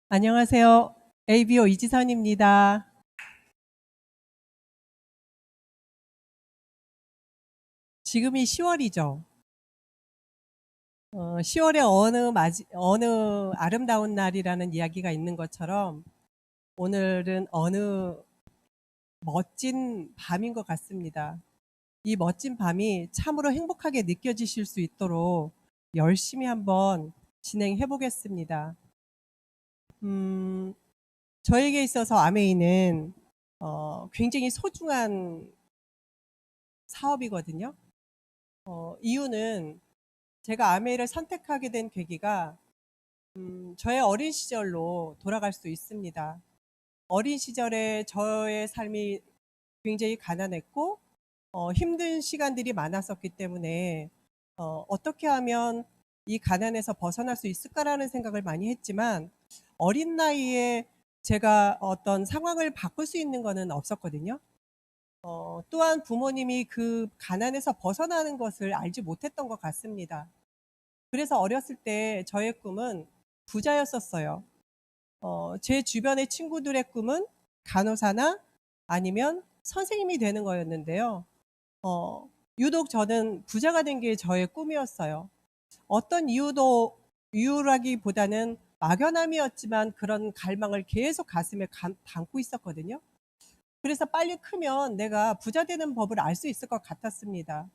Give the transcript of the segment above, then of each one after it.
안녕하세요. ABO 이지선입니다. 지금이 10월이죠. 10월에 어느 아름다운 날이라는 이야기가 있는 것처럼 오늘은 어느 멋진 밤인 것 같습니다. 이 멋진 밤이 참으로 행복하게 느껴지실 수 있도록 열심히 한번 진행해 보겠습니다. 저에게 있어서 아메이는 굉장히 소중한 사업이거든요. 이유는 제가 아메이를 선택하게 된 계기가 저의 어린 시절로 돌아갈 수 있습니다. 어린 시절에 저의 삶이 굉장히 가난했고 힘든 시간들이 많았었기 때문에 어떻게 하면 이 가난에서 벗어날 수 있을까라는 생각을 많이 했지만 어린 나이에 제가 어떤 상황을 바꿀 수 있는 거는 없었거든요. 또한 부모님이 그 가난에서 벗어나는 것을 알지 못했던 것 같습니다. 그래서 어렸을 때 저의 꿈은 부자였었어요. 제 주변의 친구들의 꿈은 간호사나 아니면 선생님이 되는 거였는데요. 어, 유독 저는 부자가 된 게 저의 꿈이었어요. 어떤 이유라기보다는 막연함이었지만 그런 갈망을 계속 가슴에 담고 있었거든요. 그래서 빨리 크면 내가 부자 되는 법을 알 수 있을 것 같았습니다.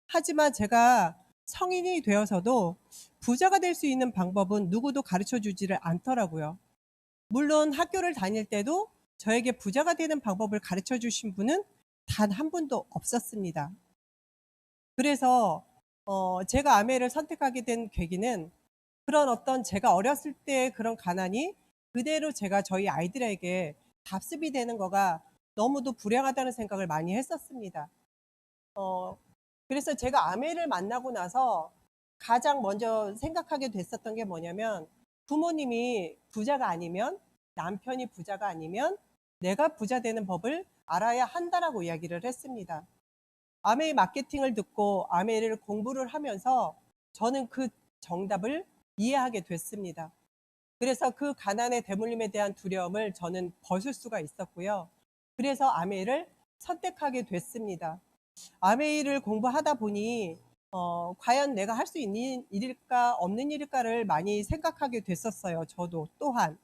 하지만 제가 성인이 되어서도 부자가 될 수 있는 방법은 누구도 가르쳐 주지를 않더라고요. 물론 학교를 다닐 때도 저에게 부자가 되는 방법을 가르쳐 주신 분은 단 한 분도 없었습니다. 그래서 제가 아메를 선택하게 된 계기는 그런 어떤 제가 어렸을 때의 그런 가난이 그대로 제가 저희 아이들에게 답습이 되는 거가 너무도 불행하다는 생각을 많이 했었습니다. 어 그래서 제가 아메를 만나고 나서 가장 먼저 생각하게 됐었던 게 뭐냐면 부모님이 부자가 아니면 남편이 부자가 아니면 내가 부자 되는 법을 알아야 한다라고 이야기를 했습니다. 아메이 마케팅을 듣고 아메이를 공부를 하면서 저는 그 정답을 이해하게 됐습니다. 그래서 그 가난의 대물림에 대한 두려움을 저는 벗을 수가 있었고요. 그래서 아메이를 선택하게 됐습니다. 아메이를 공부하다 보니 과연 내가 할 수 있는 일일까 없는 일일까를 많이 생각하게 됐었어요. 저도 또한.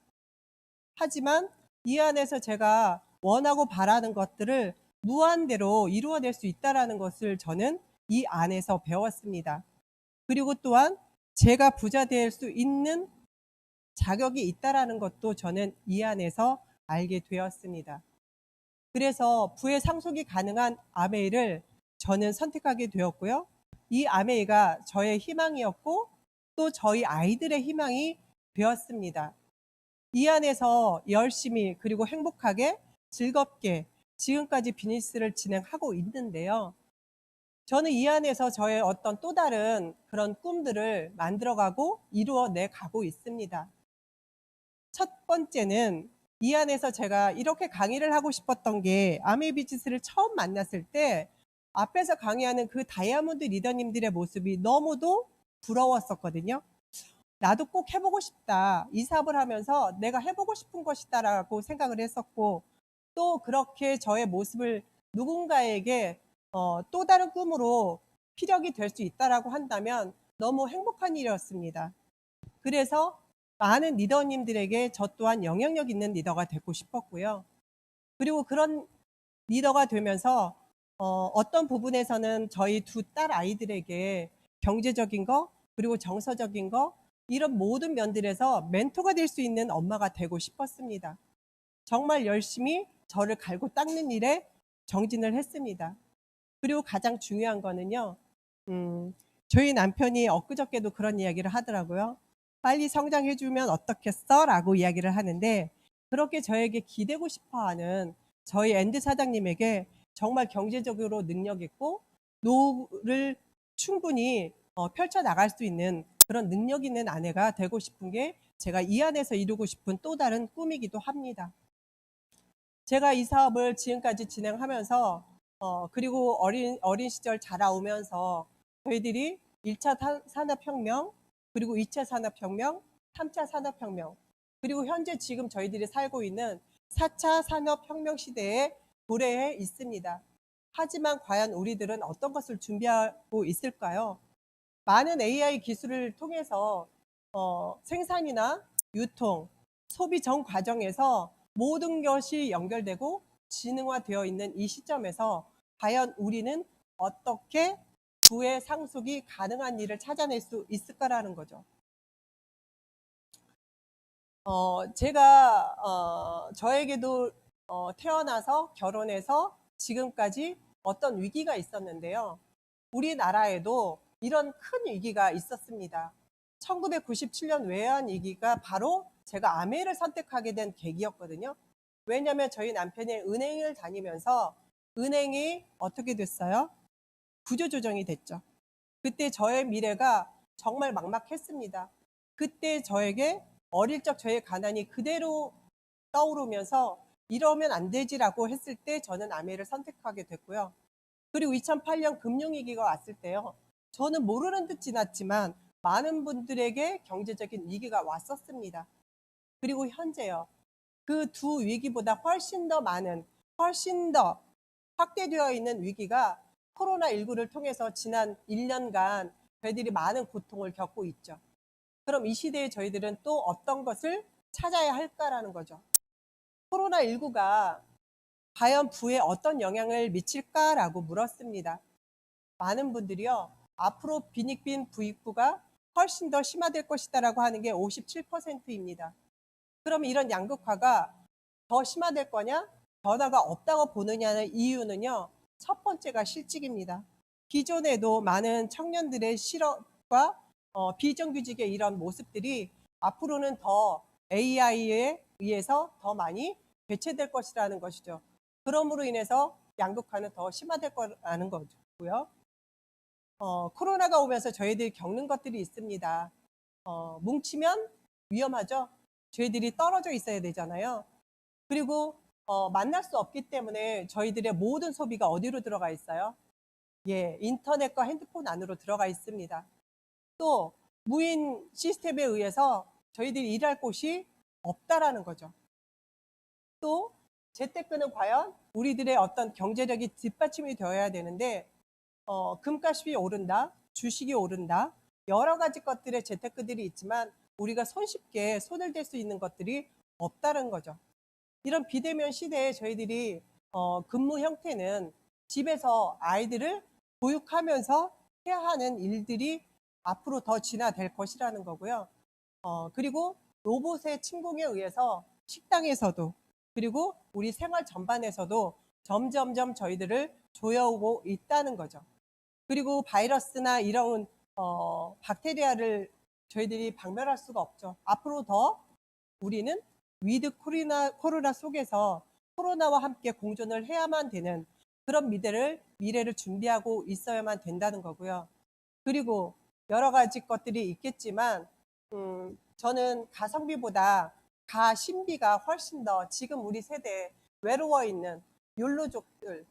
하지만 이 안에서 제가 원하고 바라는 것들을 무한대로 이루어낼 수 있다라는 것을 저는 이 안에서 배웠습니다. 그리고 또한 제가 부자 될 수 있는 자격이 있다라는 것도 저는 이 안에서 알게 되었습니다. 그래서 부의 상속이 가능한 아메이를 저는 선택하게 되었고요. 이 아메이가 저의 희망이었고 또 저희 아이들의 희망이 되었습니다. 이 안에서 열심히 그리고 행복하게 즐겁게 지금까지 비즈니스를 진행하고 있는데요. 저는 이 안에서 저의 어떤 또 다른 그런 꿈들을 만들어가고 이루어내 가고 있습니다. 첫 번째는 이 안에서 제가 이렇게 강의를 하고 싶었던 게 아메이 비즈니스를 처음 만났을 때 앞에서 강의하는 그 다이아몬드 리더님들의 모습이 너무도 부러웠었거든요. 나도 꼭 해보고 싶다. 이 사업을 하면서 내가 해보고 싶은 것이다라고 생각을 했었고 또 그렇게 저의 모습을 누군가에게 또 다른 꿈으로 피력이 될 수 있다라고 한다면 너무 행복한 일이었습니다. 그래서 많은 리더님들에게 저 또한 영향력 있는 리더가 되고 싶었고요. 그리고 그런 리더가 되면서 어떤 부분에서는 저희 두 딸 아이들에게 경제적인 거 그리고 정서적인 거 이런 모든 면들에서 멘토가 될 수 있는 엄마가 되고 싶었습니다. 정말 열심히 저를 갈고 닦는 일에 정진을 했습니다. 그리고 가장 중요한 거는요. 저희 남편이 엊그저께도 그런 이야기를 하더라고요. "빨리 성장해 주면 어떻겠어?" 라고 이야기를 하는데 그렇게 저에게 기대고 싶어 하는 저희 엔드 사장님에게 정말 경제적으로 능력 있고 노후를 충분히 펼쳐 나갈 수 있는 그런 능력 있는 아내가 되고 싶은 게 제가 이 안에서 이루고 싶은 또 다른 꿈이기도 합니다. 제가 이 사업을 지금까지 진행하면서 그리고 어린 시절 자라오면서 저희들이 1차 산업혁명 그리고 2차 산업혁명, 3차 산업혁명 그리고 현재 지금 저희들이 살고 있는 4차 산업혁명 시대에 도래해 있습니다. 하지만 과연 우리들은 어떤 것을 준비하고 있을까요? 많은 AI 기술을 통해서 생산이나 유통, 소비 전 과정에서 모든 것이 연결되고 지능화되어 있는 이 시점에서 과연 우리는 어떻게 부의 상속이 가능한 일을 찾아낼 수 있을까라는 거죠. 제가 저에게도 태어나서 결혼해서 지금까지 어떤 위기가 있었는데요. 우리나라에도 이런 큰 위기가 있었습니다. 1997년 외환위기가 바로 제가 아메를 선택하게 된 계기였거든요. 왜냐하면 저희 남편이 은행을 다니면서 은행이 어떻게 됐어요? 구조조정이 됐죠. 그때 저의 미래가 정말 막막했습니다. 그때 저에게 어릴 적 저의 가난이 그대로 떠오르면서 이러면 안 되지라고 했을 때 저는 아메를 선택하게 됐고요. 그리고 2008년 금융위기가 왔을 때요. 저는 모르는 듯 지났지만 많은 분들에게 경제적인 위기가 왔었습니다. 그리고 현재요. 그 두 위기보다 훨씬 더 많은, 훨씬 더 확대되어 있는 위기가 코로나19를 통해서 지난 1년간 저희들이 많은 고통을 겪고 있죠. 그럼 이 시대에 저희들은 또 어떤 것을 찾아야 할까라는 거죠. 코로나19가 과연 부에 어떤 영향을 미칠까라고 물었습니다. 많은 분들이요. 앞으로 빈익빈 부익부가 훨씬 더 심화될 것이다라고 하는 게 57%입니다. 그럼 이런 양극화가 더 심화될 거냐? 변화가 없다고 보느냐는 이유는요. 첫 번째가 실직입니다. 기존에도 많은 청년들의 실업과 비정규직의 이런 모습들이 앞으로는 더 AI에 의해서 더 많이 대체될 것이라는 것이죠. 그러므로 인해서 양극화는 더 심화될 거라는 거고요. 코로나가 오면서 저희들이 겪는 것들이 있습니다. 뭉치면 위험하죠. 저희들이 떨어져 있어야 되잖아요. 그리고 만날 수 없기 때문에 저희들의 모든 소비가 어디로 들어가 있어요? 예, 인터넷과 핸드폰 안으로 들어가 있습니다. 또 무인 시스템에 의해서 저희들이 일할 곳이 없다라는 거죠. 또 재테크는 과연 우리들의 어떤 경제력이 뒷받침이 되어야 되는데 금값이 오른다, 주식이 오른다, 여러 가지 것들의 재테크들이 있지만 우리가 손쉽게 손을 댈 수 있는 것들이 없다는 거죠. 이런 비대면 시대에 저희들이 근무 형태는 집에서 아이들을 보육하면서 해야 하는 일들이 앞으로 더 진화될 것이라는 거고요. 그리고 로봇의 침공에 의해서 식당에서도 그리고 우리 생활 전반에서도 점점점 저희들을 조여오고 있다는 거죠. 그리고 바이러스나 이런 박테리아를 저희들이 박멸할 수가 없죠. 앞으로 더 우리는 위드 코로나 속에서 코로나와 함께 공존을 해야만 되는 그런 미래를 준비하고 있어야만 된다는 거고요. 그리고 여러 가지 것들이 있겠지만 저는 가성비보다 가심비가 훨씬 더 지금 우리 세대에 외로워 있는 욜로족들,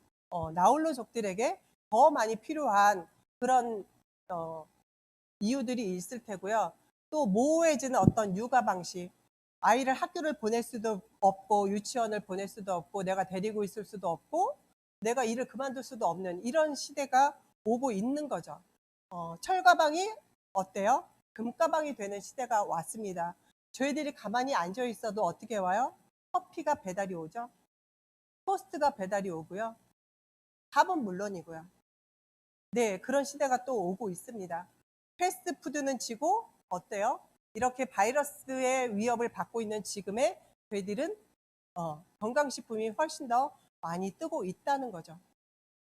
나홀로족들에게 더 많이 필요한 그런 이유들이 있을 테고요. 또 모호해지는 어떤 육아 방식, 아이를 학교를 보낼 수도 없고 유치원을 보낼 수도 없고 내가 데리고 있을 수도 없고 내가 일을 그만둘 수도 없는 이런 시대가 오고 있는 거죠. 철가방이 어때요? 금가방이 되는 시대가 왔습니다. 저희들이 가만히 앉아 있어도 어떻게 와요? 커피가 배달이 오죠. 토스트가 배달이 오고요. 밥은 물론이고요. 네, 그런 시대가 또 오고 있습니다. 패스트푸드는 지고 어때요? 이렇게 바이러스의 위협을 받고 있는 지금의 저희들은 건강식품이 훨씬 더 많이 뜨고 있다는 거죠.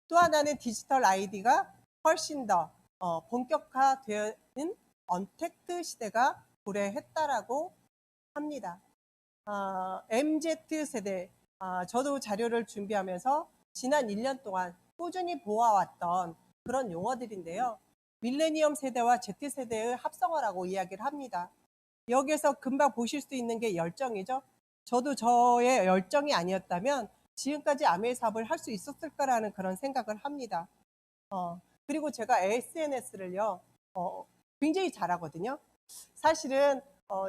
또 하나는 디지털 아이디가 훨씬 더 본격화되는 언택트 시대가 도래했다라고 합니다. MZ세대, 저도 자료를 준비하면서 지난 1년 동안 꾸준히 보아왔던 그런 용어들인데요. 밀레니엄 세대와 Z세대의 합성어라고 이야기를 합니다. 여기에서 금방 보실 수 있는 게 열정이죠. 저도 저의 열정이 아니었다면 지금까지 아메 사업을 할 수 있었을까라는 그런 생각을 합니다. 그리고 제가 SNS를요, 굉장히 잘하거든요. 사실은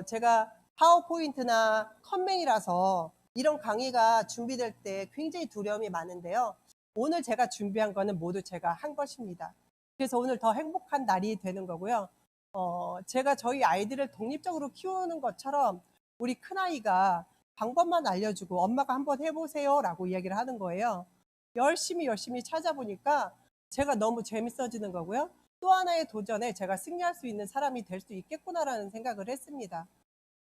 제가 파워포인트나 컴맹이라서 이런 강의가 준비될 때 굉장히 두려움이 많은데요. 오늘 제가 준비한 거는 모두 제가 한 것입니다. 그래서 오늘 더 행복한 날이 되는 거고요. 제가 저희 아이들을 독립적으로 키우는 것처럼 우리 큰아이가 방법만 알려주고 엄마가 한번 해보세요 라고 이야기를 하는 거예요. 열심히 찾아보니까 제가 너무 재밌어지는 거고요. 또 하나의 도전에 제가 승리할 수 있는 사람이 될 수 있겠구나라는 생각을 했습니다.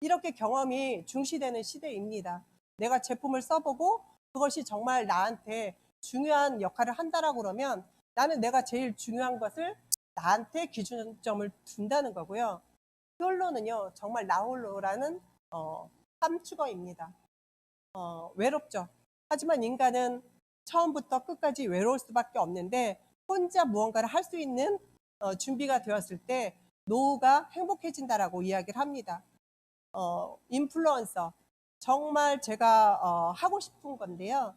이렇게 경험이 중시되는 시대입니다. 내가 제품을 써보고 그것이 정말 나한테 중요한 역할을 한다라고 그러면 나는 내가 제일 중요한 것을 나한테 기준점을 둔다는 거고요. 결론은요, 정말 나 홀로라는 삼축어입니다. 외롭죠. 하지만 인간은 처음부터 끝까지 외로울 수밖에 없는데 혼자 무언가를 할 수 있는 준비가 되었을 때 노후가 행복해진다라고 이야기를 합니다. 인플루언서 정말 제가 하고 싶은 건데요.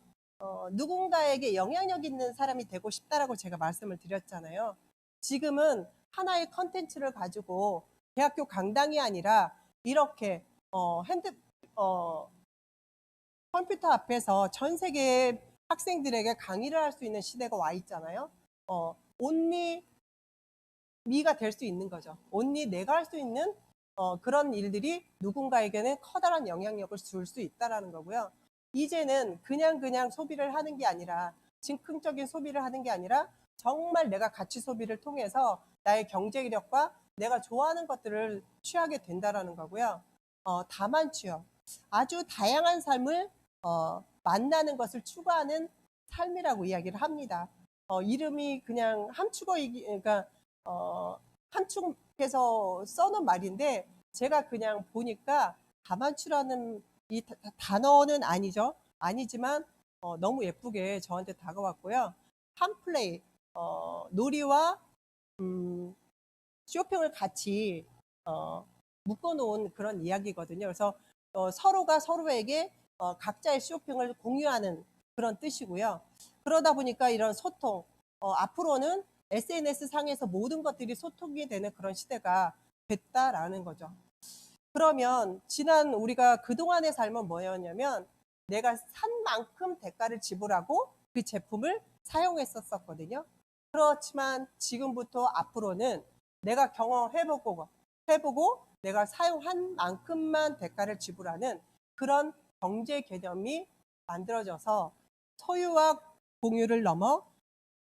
누군가에게 영향력 있는 사람이 되고 싶다라고 제가 말씀을 드렸잖아요. 지금은 하나의 컨텐츠를 가지고 대학교 강당이 아니라 이렇게 핸드 컴퓨터 앞에서 전 세계의 학생들에게 강의를 할 수 있는 시대가 와 있잖아요. 온리 미가 될 수 있는 거죠. 온리 내가 할 수 있는 그런 일들이 누군가에게는 커다란 영향력을 줄 수 있다라는 거고요. 이제는 그냥 소비를 하는 게 아니라 즉흥적인 소비를 하는 게 아니라 정말 내가 가치 소비를 통해서 나의 경제력과 내가 좋아하는 것들을 취하게 된다라는 거고요. 다만취요. 아주 다양한 삶을 만나는 것을 추구하는 삶이라고 이야기를 합니다. 이름이 그냥 함축어이기, 그러니까 함축해서 써놓은 말인데 제가 그냥 보니까 다만추라는 이 단어는 아니죠. 아니지만 너무 예쁘게 저한테 다가왔고요. 함플레이, 놀이와 쇼핑을 같이 묶어놓은 그런 이야기거든요. 그래서 서로가 서로에게 각자의 쇼핑을 공유하는 그런 뜻이고요. 그러다 보니까 이런 소통, 앞으로는 SNS 상에서 모든 것들이 소통이 되는 그런 시대가 됐다라는 거죠. 그러면 지난 우리가 그동안의 삶은 뭐였냐면 내가 산 만큼 대가를 지불하고 그 제품을 사용했었거든요. 그렇지만 지금부터 앞으로는 내가 해보고 내가 사용한 만큼만 대가를 지불하는 그런 경제 개념이 만들어져서 소유와 공유를 넘어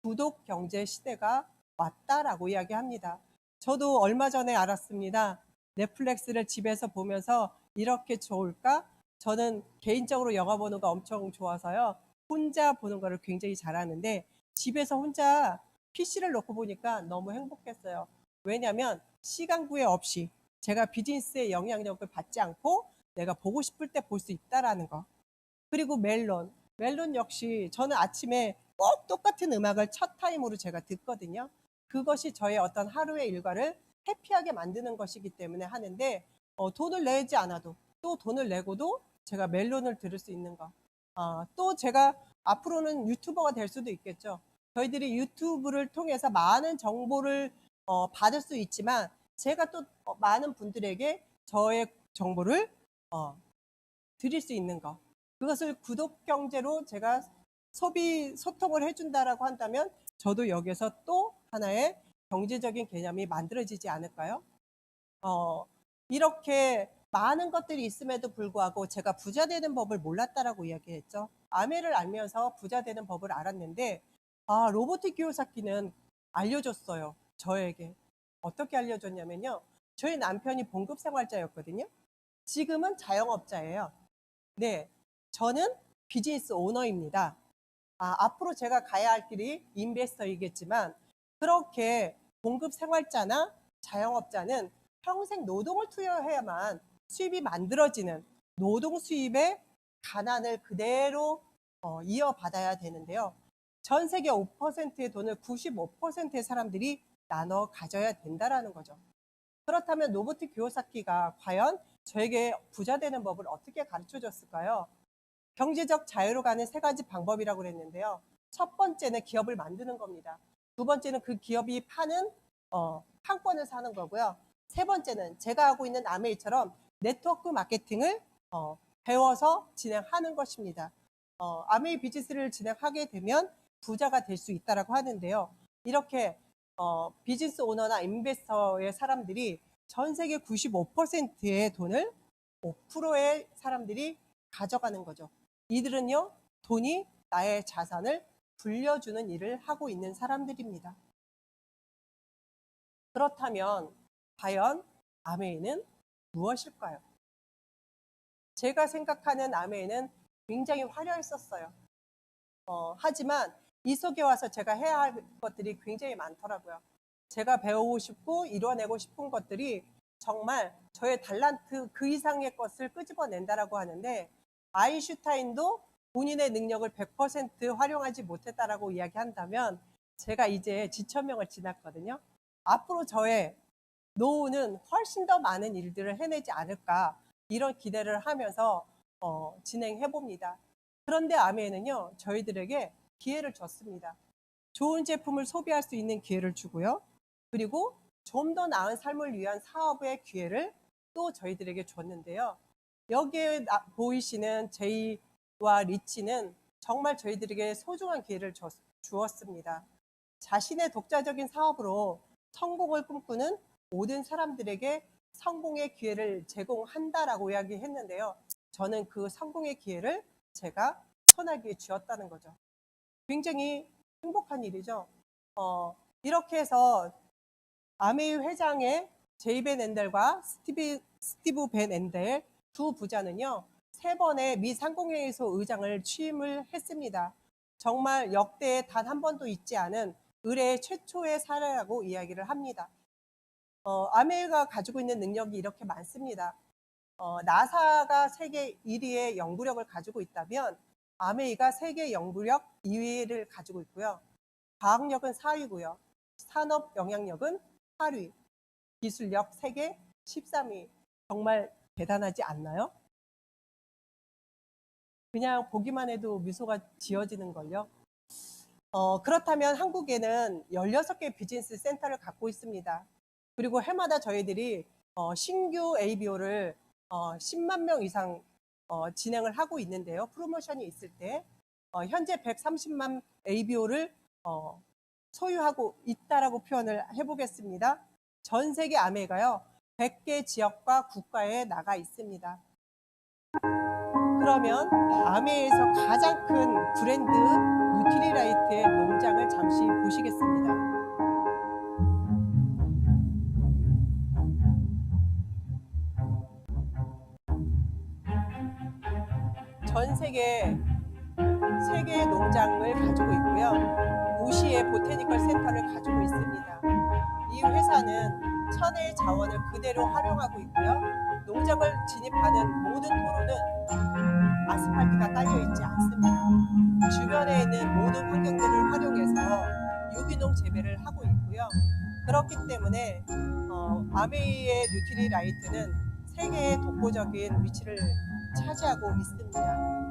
구독 경제 시대가 왔다라고 이야기합니다. 저도 얼마 전에 알았습니다. 넷플릭스를 집에서 보면서 이렇게 좋을까? 저는 개인적으로 영화 보는 거 엄청 좋아서요. 혼자 보는 거를 굉장히 잘하는데 집에서 혼자 PC를 놓고 보니까 너무 행복했어요. 왜냐하면 시간 구애 없이 제가 비즈니스의 영향력을 받지 않고 내가 보고 싶을 때 볼 수 있다라는 거. 그리고 멜론 역시 저는 아침에 꼭 똑같은 음악을 첫 타임으로 제가 듣거든요. 그것이 저의 어떤 하루의 일과를 해피하게 만드는 것이기 때문에 하는데 돈을 내지 않아도 또 돈을 내고도 제가 멜론을 들을 수 있는 거. 또 제가 앞으로는 유튜버가 될 수도 있겠죠. 저희들이 유튜브를 통해서 많은 정보를 받을 수 있지만 제가 또 많은 분들에게 저의 정보를 드릴 수 있는 거. 그것을 구독 경제로 제가 소통을 해준다라고 한다면 저도 여기서 또 하나의 경제적인 개념이 만들어지지 않을까요? 이렇게 많은 것들이 있음에도 불구하고 제가 부자 되는 법을 몰랐다라고 이야기했죠. 아메를 알면서 부자 되는 법을 알았는데 로보틱 기요사키는 알려줬어요. 저에게. 어떻게 알려줬냐면요. 저희 남편이 봉급 생활자였거든요. 지금은 자영업자예요. 네, 저는 비즈니스 오너입니다. 앞으로 제가 가야 할 길이 인베스터이겠지만 그렇게 공급 생활자나 자영업자는 평생 노동을 투여해야만 수입이 만들어지는 노동 수입의 가난을 그대로 이어받아야 되는데요. 전 세계 5%의 돈을 95%의 사람들이 나눠 가져야 된다라는 거죠. 그렇다면 노부티 기요사키가 과연 저에게 부자 되는 법을 어떻게 가르쳐 줬을까요? 경제적 자유로 가는 세 가지 방법이라고 그랬는데요. 첫 번째는 기업을 만드는 겁니다. 두 번째는 그 기업이 파는 판권을 사는 거고요. 세 번째는 제가 하고 있는 아메이처럼 네트워크 마케팅을 배워서 진행하는 것입니다. 아메이 비즈니스를 진행하게 되면 부자가 될 수 있다고 하는데요. 이렇게 비즈니스 오너나 인베스터의 사람들이 전 세계 95%의 돈을 5%의 사람들이 가져가는 거죠. 이들은요, 돈이 나의 자산을 불려주는 일을 하고 있는 사람들입니다. 그렇다면 과연 아메이는 무엇일까요? 제가 생각하는 아메이는 굉장히 화려했었어요. 하지만 이 속에 와서 제가 해야 할 것들이 굉장히 많더라고요. 제가 배우고 싶고 이뤄내고 싶은 것들이 정말 저의 달란트 그 이상의 것을 끄집어낸다라고 하는데, 아인슈타인도 본인의 능력을 100% 활용하지 못했다라고 이야기한다면 제가 이제 지천명을 지났거든요. 앞으로 저의 노후는 훨씬 더 많은 일들을 해내지 않을까, 이런 기대를 하면서 진행해 봅니다. 그런데 아메이는요, 저희들에게 기회를 줬습니다. 좋은 제품을 소비할 수 있는 기회를 주고요. 그리고 좀 더 나은 삶을 위한 사업의 기회를 또 저희들에게 줬는데요. 여기에 보이시는 제이와 리치는 정말 저희들에게 소중한 기회를 주었습니다. 자신의 독자적인 사업으로 성공을 꿈꾸는 모든 사람들에게 성공의 기회를 제공한다라고 이야기했는데요. 저는 그 성공의 기회를 제가 손아귀에 쥐었다는 거죠. 굉장히 행복한 일이죠. 이렇게 해서 아메이 회장의 제이 벤 엔델과 스티브 벤 엔델 두 부자는요, 3번의 미 상공회의소 의장을 취임을 했습니다. 정말 역대에 단 한 번도 있지 않은 의뢰 최초의 사례라고 이야기를 합니다. 아메이가 가지고 있는 능력이 이렇게 많습니다. 나사가 세계 1위의 연구력을 가지고 있다면 아메이가 세계 연구력 2위를 가지고 있고요. 과학력은 4위고요. 산업 영향력은 8위, 기술력 세계 13위. 정말 대단하지 않나요? 그냥 보기만 해도 미소가 지어지는걸요. 그렇다면 한국에는 16개 비즈니스 센터를 갖고 있습니다. 그리고 해마다 저희들이 신규 ABO를 10만 명 이상 진행을 하고 있는데요. 프로모션이 있을 때 현재 130만 ABO를 소유하고 있다라고 표현을 해보겠습니다. 전 세계 아메가요, 100개 지역과 국가에 나가 있습니다. 그러면 아메에서 가장 큰 브랜드 뉴트리라이트의 농장을 잠시 보시겠습니다. 전 세계 3개의 농장을 가지고 있고요. 도시의 보테니컬 센터를 가지고 있습니다. 이 회사는 천혜의 자원을 그대로 활용하고 있고요. 농장을 진입하는 모든 도로는 아스팔트가 깔려 있지 않습니다. 주변에 있는 모든 환경들을 활용해서 유기농 재배를 하고 있고요. 그렇기 때문에 아메이의 뉴트리라이트는 세계의 독보적인 위치를 차지하고 있습니다.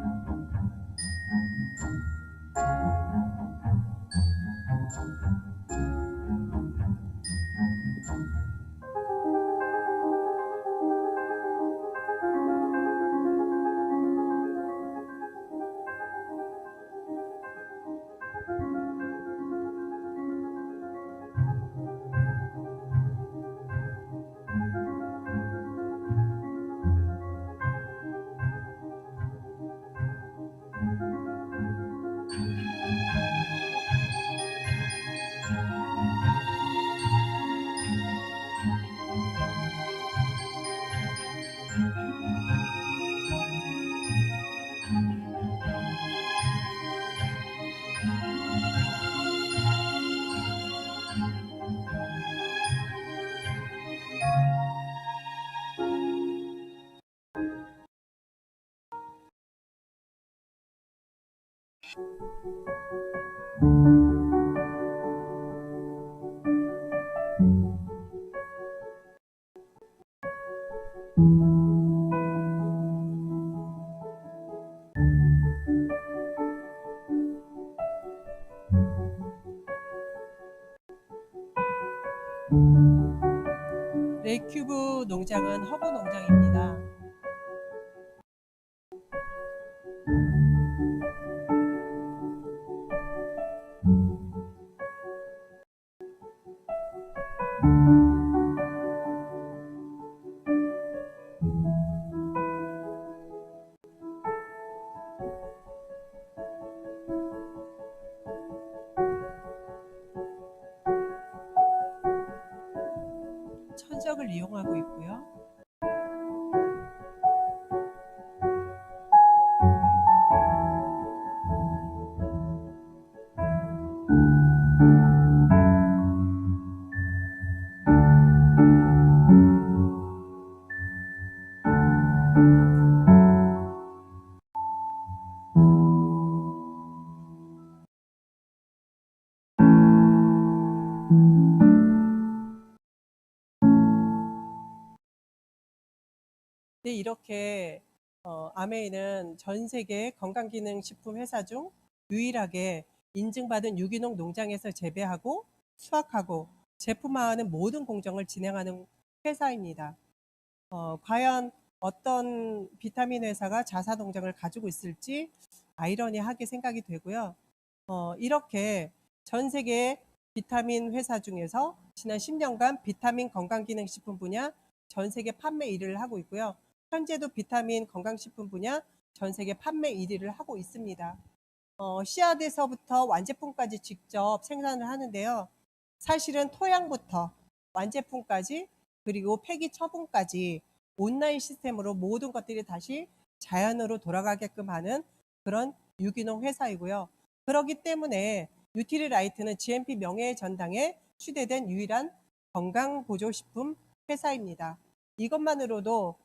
레이큐브 농장은 허브 농장입니다. 천적을 이용하고 있고요. 네, 이렇게 아메이는 전 세계 건강기능식품 회사 중 유일하게 인증받은 유기농 농장에서 재배하고 수확하고 제품화하는 모든 공정을 진행하는 회사입니다. 과연 어떤 비타민 회사가 자사 농장을 가지고 있을지 아이러니하게 생각이 되고요. 이렇게 전 세계 비타민 회사 중에서 지난 10년간 비타민 건강기능식품 분야 전 세계 판매 1위를 하고 있고요. 현재도 비타민 건강식품 분야 전 세계 판매 1위를 하고 있습니다. 씨앗에서부터 완제품까지 직접 생산을 하는데요. 사실은 토양부터 완제품까지 그리고 폐기 처분까지 온라인 시스템으로 모든 것들이 다시 자연으로 돌아가게끔 하는 그런 유기농 회사이고요. 그렇기 때문에 뉴트리라이트는 GMP 명예의 전당에 추대된 유일한 건강보조식품 회사입니다. 이것만으로도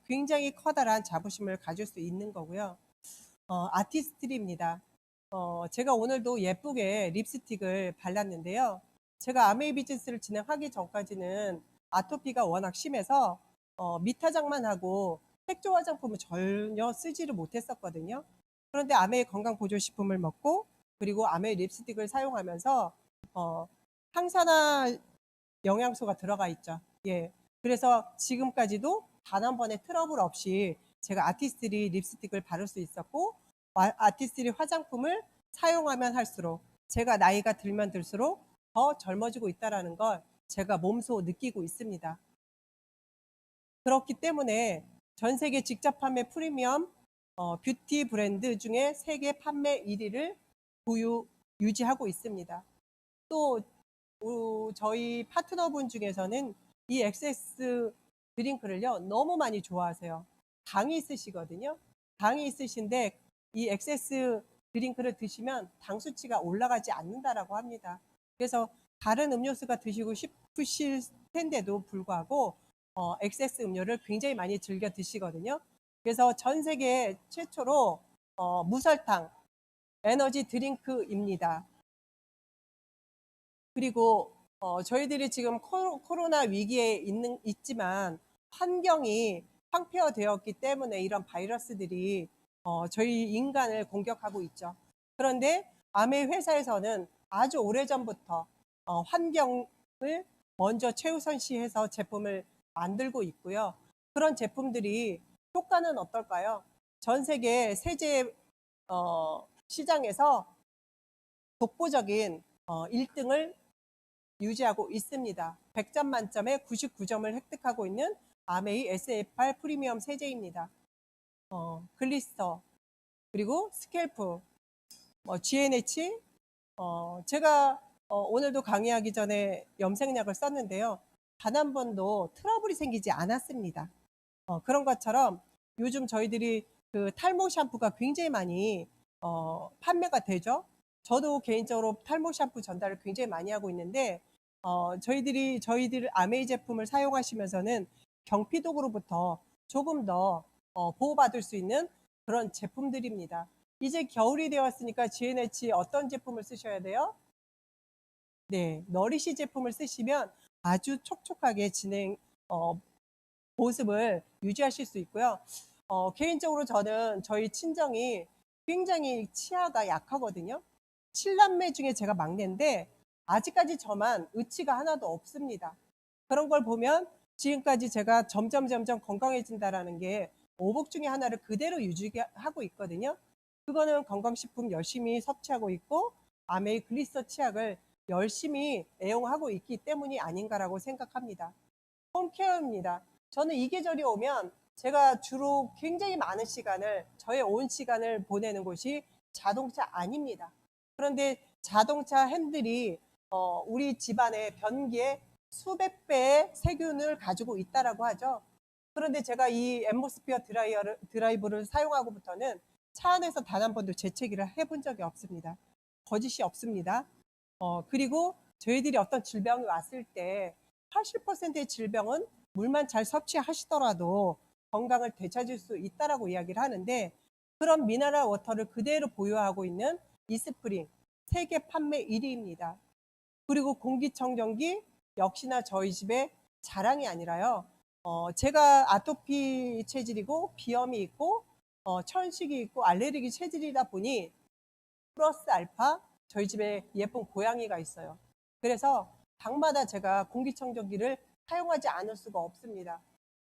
굉장히 커다란 자부심을 가질 수 있는 거고요. 아티스트리입니다. 제가 오늘도 예쁘게 립스틱을 발랐는데요. 제가 아메이 비즈니스를 진행하기 전까지는 아토피가 워낙 심해서 밑화장만 하고 색조 화장품을 전혀 쓰지를 못했었거든요. 그런데 아메이 건강보조식품을 먹고 그리고 아메이 립스틱을 사용하면서 항산화 영양소가 들어가 있죠. 예. 그래서 지금까지도 단 한 번의 트러블 없이 제가 아티스트리 립스틱을 바를 수 있었고 아티스트리 화장품을 사용하면 할수록 제가 나이가 들면 들수록 더 젊어지고 있다는 걸 제가 몸소 느끼고 있습니다. 그렇기 때문에 전 세계 직접 판매 프리미엄 뷰티 브랜드 중에 세계 판매 1위를 유지하고 있습니다. 또 저희 파트너분 중에서는 이 엑세스 드링크를요 너무 많이 좋아하세요. 당이 있으시거든요. 당이 있으신데 이 엑세스 드링크를 드시면 당 수치가 올라가지 않는다라고 합니다. 그래서 다른 음료수가 드시고 싶으실 텐데도 불구하고 엑세스 음료를 굉장히 많이 즐겨 드시거든요. 그래서 전 세계 최초로 무설탕 에너지 드링크입니다. 그리고 저희들이 지금 코로나 위기에 있지만 환경이 황폐화되었기 때문에 이런 바이러스들이 저희 인간을 공격하고 있죠. 그런데 아메 회사에서는 아주 오래전부터 환경을 먼저 최우선시해서 제품을 만들고 있고요. 그런 제품들이 효과는 어떨까요? 전 세계 세제 시장에서 독보적인 1등을 유지하고 있습니다. 100점 만점에 99점을 획득하고 있는 아메이 SFR 프리미엄 세제입니다. 글리스터, 그리고 스캘프, GNH, 제가 오늘도 강의하기 전에 염색약을 썼는데요. 단 한 번도 트러블이 생기지 않았습니다. 그런 것처럼 요즘 저희들이 그 탈모 샴푸가 굉장히 많이 판매가 되죠. 저도 개인적으로 탈모 샴푸 전달을 굉장히 많이 하고 있는데 저희들 아메이 제품을 사용하시면서는 경피독으로부터 조금 더 보호받을 수 있는 그런 제품들입니다. 이제 겨울이 되었으니까 GNH 어떤 제품을 쓰셔야 돼요? 네, 너리시 제품을 쓰시면 아주 촉촉하게 보습을 유지하실 수 있고요. 개인적으로 저는 저희 친정이 굉장히 치아가 약하거든요. 7남매 중에 제가 막내인데 아직까지 저만 의치가 하나도 없습니다. 그런 걸 보면 지금까지 제가 점점 건강해진다라는 게 오복 중에 하나를 그대로 유지하고 있거든요. 그거는 건강식품 열심히 섭취하고 있고 아메이 글리서 치약을 열심히 애용하고 있기 때문이 아닌가라고 생각합니다. 홈케어입니다. 저는 이 계절이 오면 제가 주로 굉장히 많은 시간을, 저의 온 시간을 보내는 곳이 자동차 안입니다. 그런데 자동차 핸들이 우리 집안의 변기에 수백 배의 세균을 가지고 있다라고 하죠. 그런데 제가 이 앰모스피어 드라이브를 사용하고부터는 차 안에서 단 한 번도 재채기를 해본 적이 없습니다. 거짓이 없습니다. 그리고 저희들이 어떤 질병이 왔을 때 80%의 질병은 물만 잘 섭취하시더라도 건강을 되찾을 수 있다라고 이야기를 하는데, 그런 미네랄 워터를 그대로 보유하고 있는 이스프링 세계 판매 1위입니다. 그리고 공기청정기 역시나 저희 집의 자랑이 아니라요. 제가 아토피 체질이고 비염이 있고 천식이 있고 알레르기 체질이다 보니 플러스 알파 저희 집에 예쁜 고양이가 있어요. 그래서 방마다 제가 공기청정기를 사용하지 않을 수가 없습니다.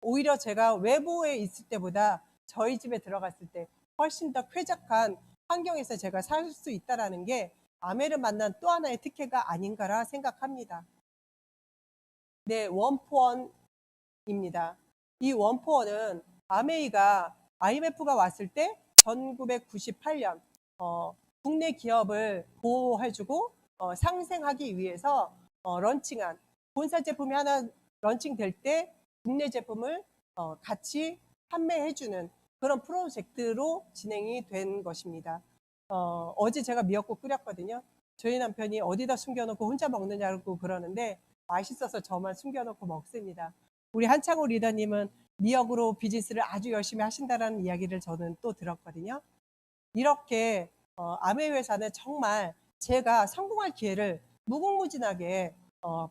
오히려 제가 외부에 있을 때보다 저희 집에 들어갔을 때 훨씬 더 쾌적한 환경에서 제가 살 수 있다는 게 아메를 만난 또 하나의 특혜가 아닌가라 생각합니다. 네, 원포원입니다. 이 원포원은 아메이가 IMF가 왔을 때 1998년 국내 기업을 보호해주고 상생하기 위해서 런칭한, 본사 제품이 하나 런칭될 때 국내 제품을 같이 판매해주는 그런 프로젝트로 진행이 된 것입니다. 어제 제가 미역국 끓였거든요. 저희 남편이 어디다 숨겨놓고 혼자 먹느냐고 그러는데 맛있어서 저만 숨겨놓고 먹습니다. 우리 한창호 리더님은 미역으로 비즈니스를 아주 열심히 하신다는 이야기를 저는 또 들었거든요. 이렇게 아메 회사는 정말 제가 성공할 기회를 무궁무진하게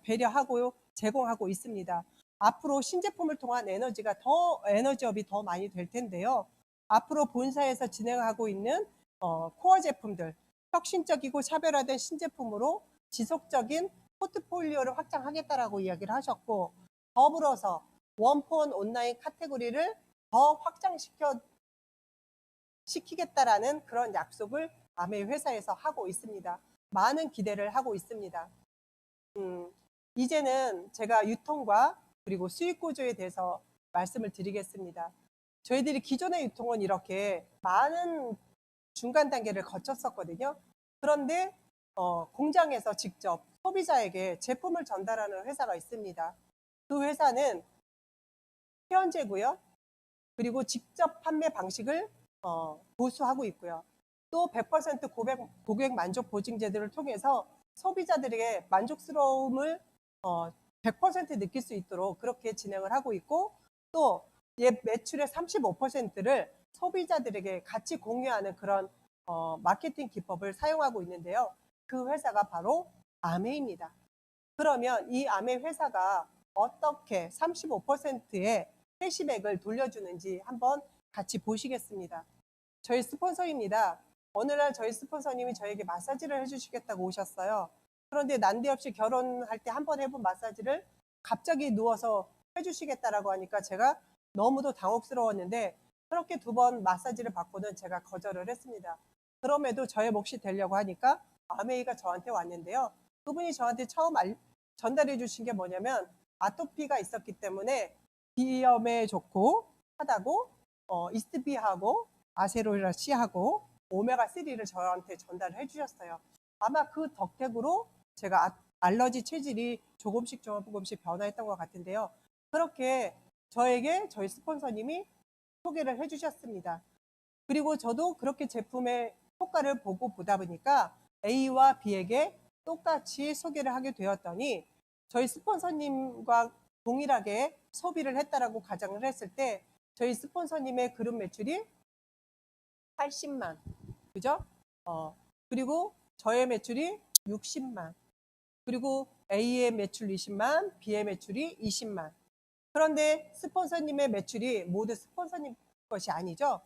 배려하고 제공하고 있습니다. 앞으로 신제품을 통한 에너지업이 더 많이 될 텐데요. 앞으로 본사에서 진행하고 있는 코어 제품들, 혁신적이고 차별화된 신제품으로 지속적인 포트폴리오를 확장하겠다라고 이야기를 하셨고, 더불어서 원폰 온라인 카테고리를 더 확장시키겠다라는 그런 약속을 아메 회사에서 하고 있습니다. 많은 기대를 하고 있습니다. 이제는 제가 유통과 그리고 수익 구조에 대해서 말씀을 드리겠습니다. 저희들이 기존의 유통은 이렇게 많은 중간 단계를 거쳤었거든요. 그런데 공장에서 직접 소비자에게 제품을 전달하는 회사가 있습니다. 그 회사는 현재고요. 그리고 직접 판매 방식을 보수하고 있고요. 또 100% 고객 만족 보증제도를 통해서 소비자들에게 만족스러움을 100% 느낄 수 있도록 그렇게 진행을 하고 있고, 또 매출의 35%를 소비자들에게 같이 공유하는 그런 마케팅 기법을 사용하고 있는데요. 그 회사가 바로 아메입니다. 그러면 이 아메 회사가 어떻게 35%의 캐시백을 돌려주는지 한번 같이 보시겠습니다. 저희 스폰서입니다. 어느 날 저희 스폰서님이 저에게 마사지를 해주시겠다고 오셨어요. 그런데 난데없이 결혼할 때 한 번 해본 마사지를 갑자기 누워서 해주시겠다라고 하니까 제가 너무도 당혹스러웠는데, 그렇게 2번 마사지를 받고는 제가 거절을 했습니다. 그럼에도 저의 몫이 되려고 하니까 아메이가 저한테 왔는데요. 그분이 저한테 처음 전달해 주신 게 뭐냐면, 아토피가 있었기 때문에 비염에 좋고 하다고 이스트비하고 아세로라 C하고 오메가3를 저한테 전달을 해주셨어요. 아마 그 덕택으로 제가 알러지 체질이 조금씩 변화했던 것 같은데요. 그렇게 저에게 저희 스폰서님이 소개를 해주셨습니다. 그리고 저도 그렇게 제품의 효과를 보다 보니까 A와 B에게 똑같이 소개를 하게 되었더니, 저희 스폰서님과 동일하게 소비를 했다라고 가정을 했을 때 저희 스폰서님의 그룹 매출이 80만, 그죠? 그리고 저의 매출이 60만, 그리고 A의 매출 20만, B의 매출이 20만. 그런데 스폰서님의 매출이 모두 스폰서님 것이 아니죠.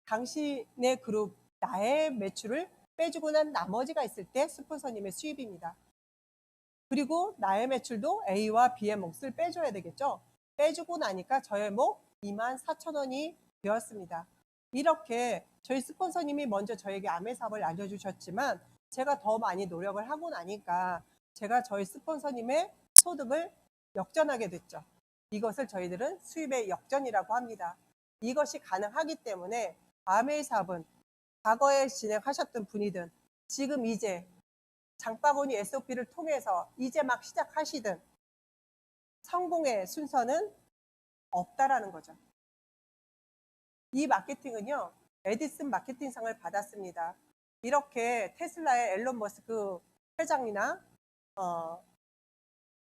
당신의 그룹, 나의 매출을 빼주고 난 나머지가 있을 때 스폰서님의 수입입니다. 그리고 나의 매출도 A와 B의 몫을 빼줘야 되겠죠. 빼주고 나니까 저의 몫 24,000원이 되었습니다. 이렇게 저희 스폰서님이 먼저 저에게 아메 사업을 알려주셨지만 제가 더 많이 노력을 하고 나니까 제가 저희 스폰서님의 소득을 역전하게 됐죠. 이것을 저희들은 수입의 역전이라고 합니다. 이것이 가능하기 때문에 아메이 사업은 과거에 진행하셨던 분이든 지금 이제 장바구니 SOP를 통해서 이제 막 시작하시든 성공의 순서는 없다라는 거죠. 이 마케팅은요, 에디슨 마케팅상을 받았습니다. 이렇게 테슬라의 앨런 머스크 회장이나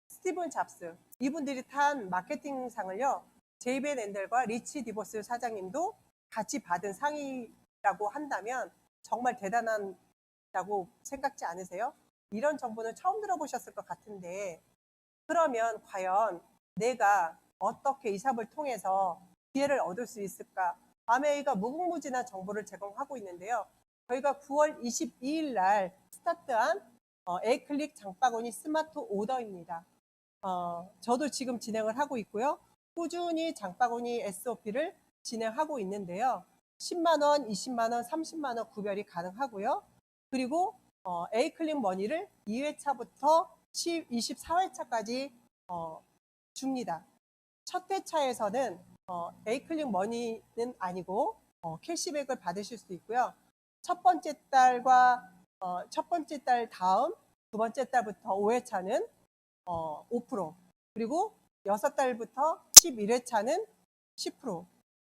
스티븐 잡스 이분들이 탄 마케팅상을요, 제이벤 앤델과 리치 디보스 사장님도 같이 받은 상이라고 한다면 정말 대단하다고 생각지 않으세요? 이런 정보는 처음 들어보셨을 것 같은데, 그러면 과연 내가 어떻게 이 사업을 통해서 기회를 얻을 수 있을까? 아메이가 무궁무진한 정보를 제공하고 있는데요. 저희가 9월 22일 날 스타트한 에이클릭 장바구니 스마트 오더입니다. 저도 지금 진행을 하고 있고요. 꾸준히 장바구니 SOP를 진행하고 있는데요. 10만원, 20만원, 30만원 구별이 가능하고요. 그리고 A클릭 머니를 2회차부터 24회차까지 줍니다. 첫 회차에서는 A클릭 머니는 아니고 캐시백을 받으실 수 있고요. 첫 번째 달과 첫 번째 달 다음 두 번째 달부터 5회차는 5%, 그리고 6달부터 11회차는 10%,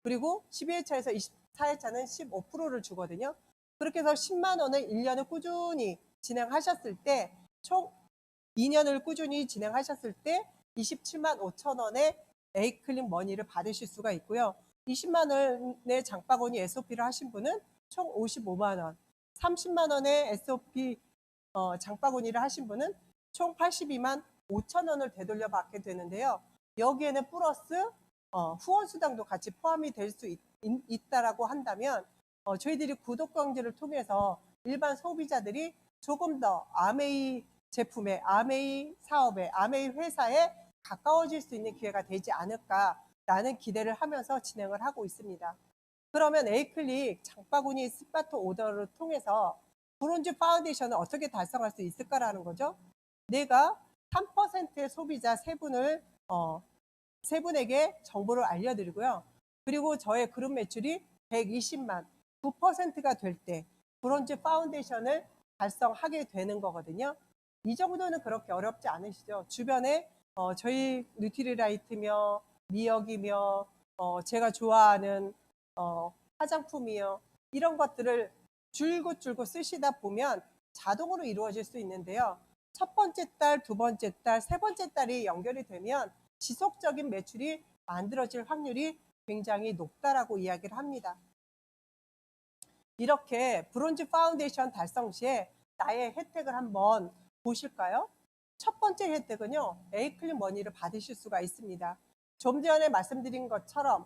그리고 12회차에서 24회차는 15%를 주거든요. 그렇게 해서 10만 원을 1년을 꾸준히 진행하셨을 때, 총 2년을 꾸준히 진행하셨을 때 27만 5천 원의 A클릭 머니를 받으실 수가 있고요. 20만 원의 장바구니 SOP를 하신 분은 총 55만 원, 30만 원의 SOP 장바구니를 하신 분은 총 82만 5천 원을 되돌려 받게 되는데요. 여기에는 플러스 후원수당도 같이 포함이 될 수 있다라고 한다면 저희들이 구독 광지를 통해서 일반 소비자들이 조금 더 아메이 제품에, 아메이 사업에, 아메이 회사에 가까워질 수 있는 기회가 되지 않을까라는 기대를 하면서 진행을 하고 있습니다. 그러면 A클릭 장바구니 스마트 오더를 통해서 브론즈 파운데이션을 어떻게 달성할 수 있을까라는 거죠. 내가 3%의 소비자 세 분에게 정보를 알려드리고요. 그리고 저의 그룹 매출이 120만, 9%가 될 때 브론즈 파운데이션을 달성하게 되는 거거든요. 이 정도는 그렇게 어렵지 않으시죠? 주변에 저희 뉴트리라이트며 미역이며 제가 좋아하는 화장품이요, 이런 것들을 줄긋줄긋 쓰시다 보면 자동으로 이루어질 수 있는데요. 첫 번째 달, 두 번째 달, 세 번째 달이 연결이 되면 지속적인 매출이 만들어질 확률이 굉장히 높다라고 이야기를 합니다. 이렇게 브론즈 파운데이션 달성 시에 나의 혜택을 한번 보실까요? 첫 번째 혜택은요, A클릭 머니를 받으실 수가 있습니다. 좀 전에 말씀드린 것처럼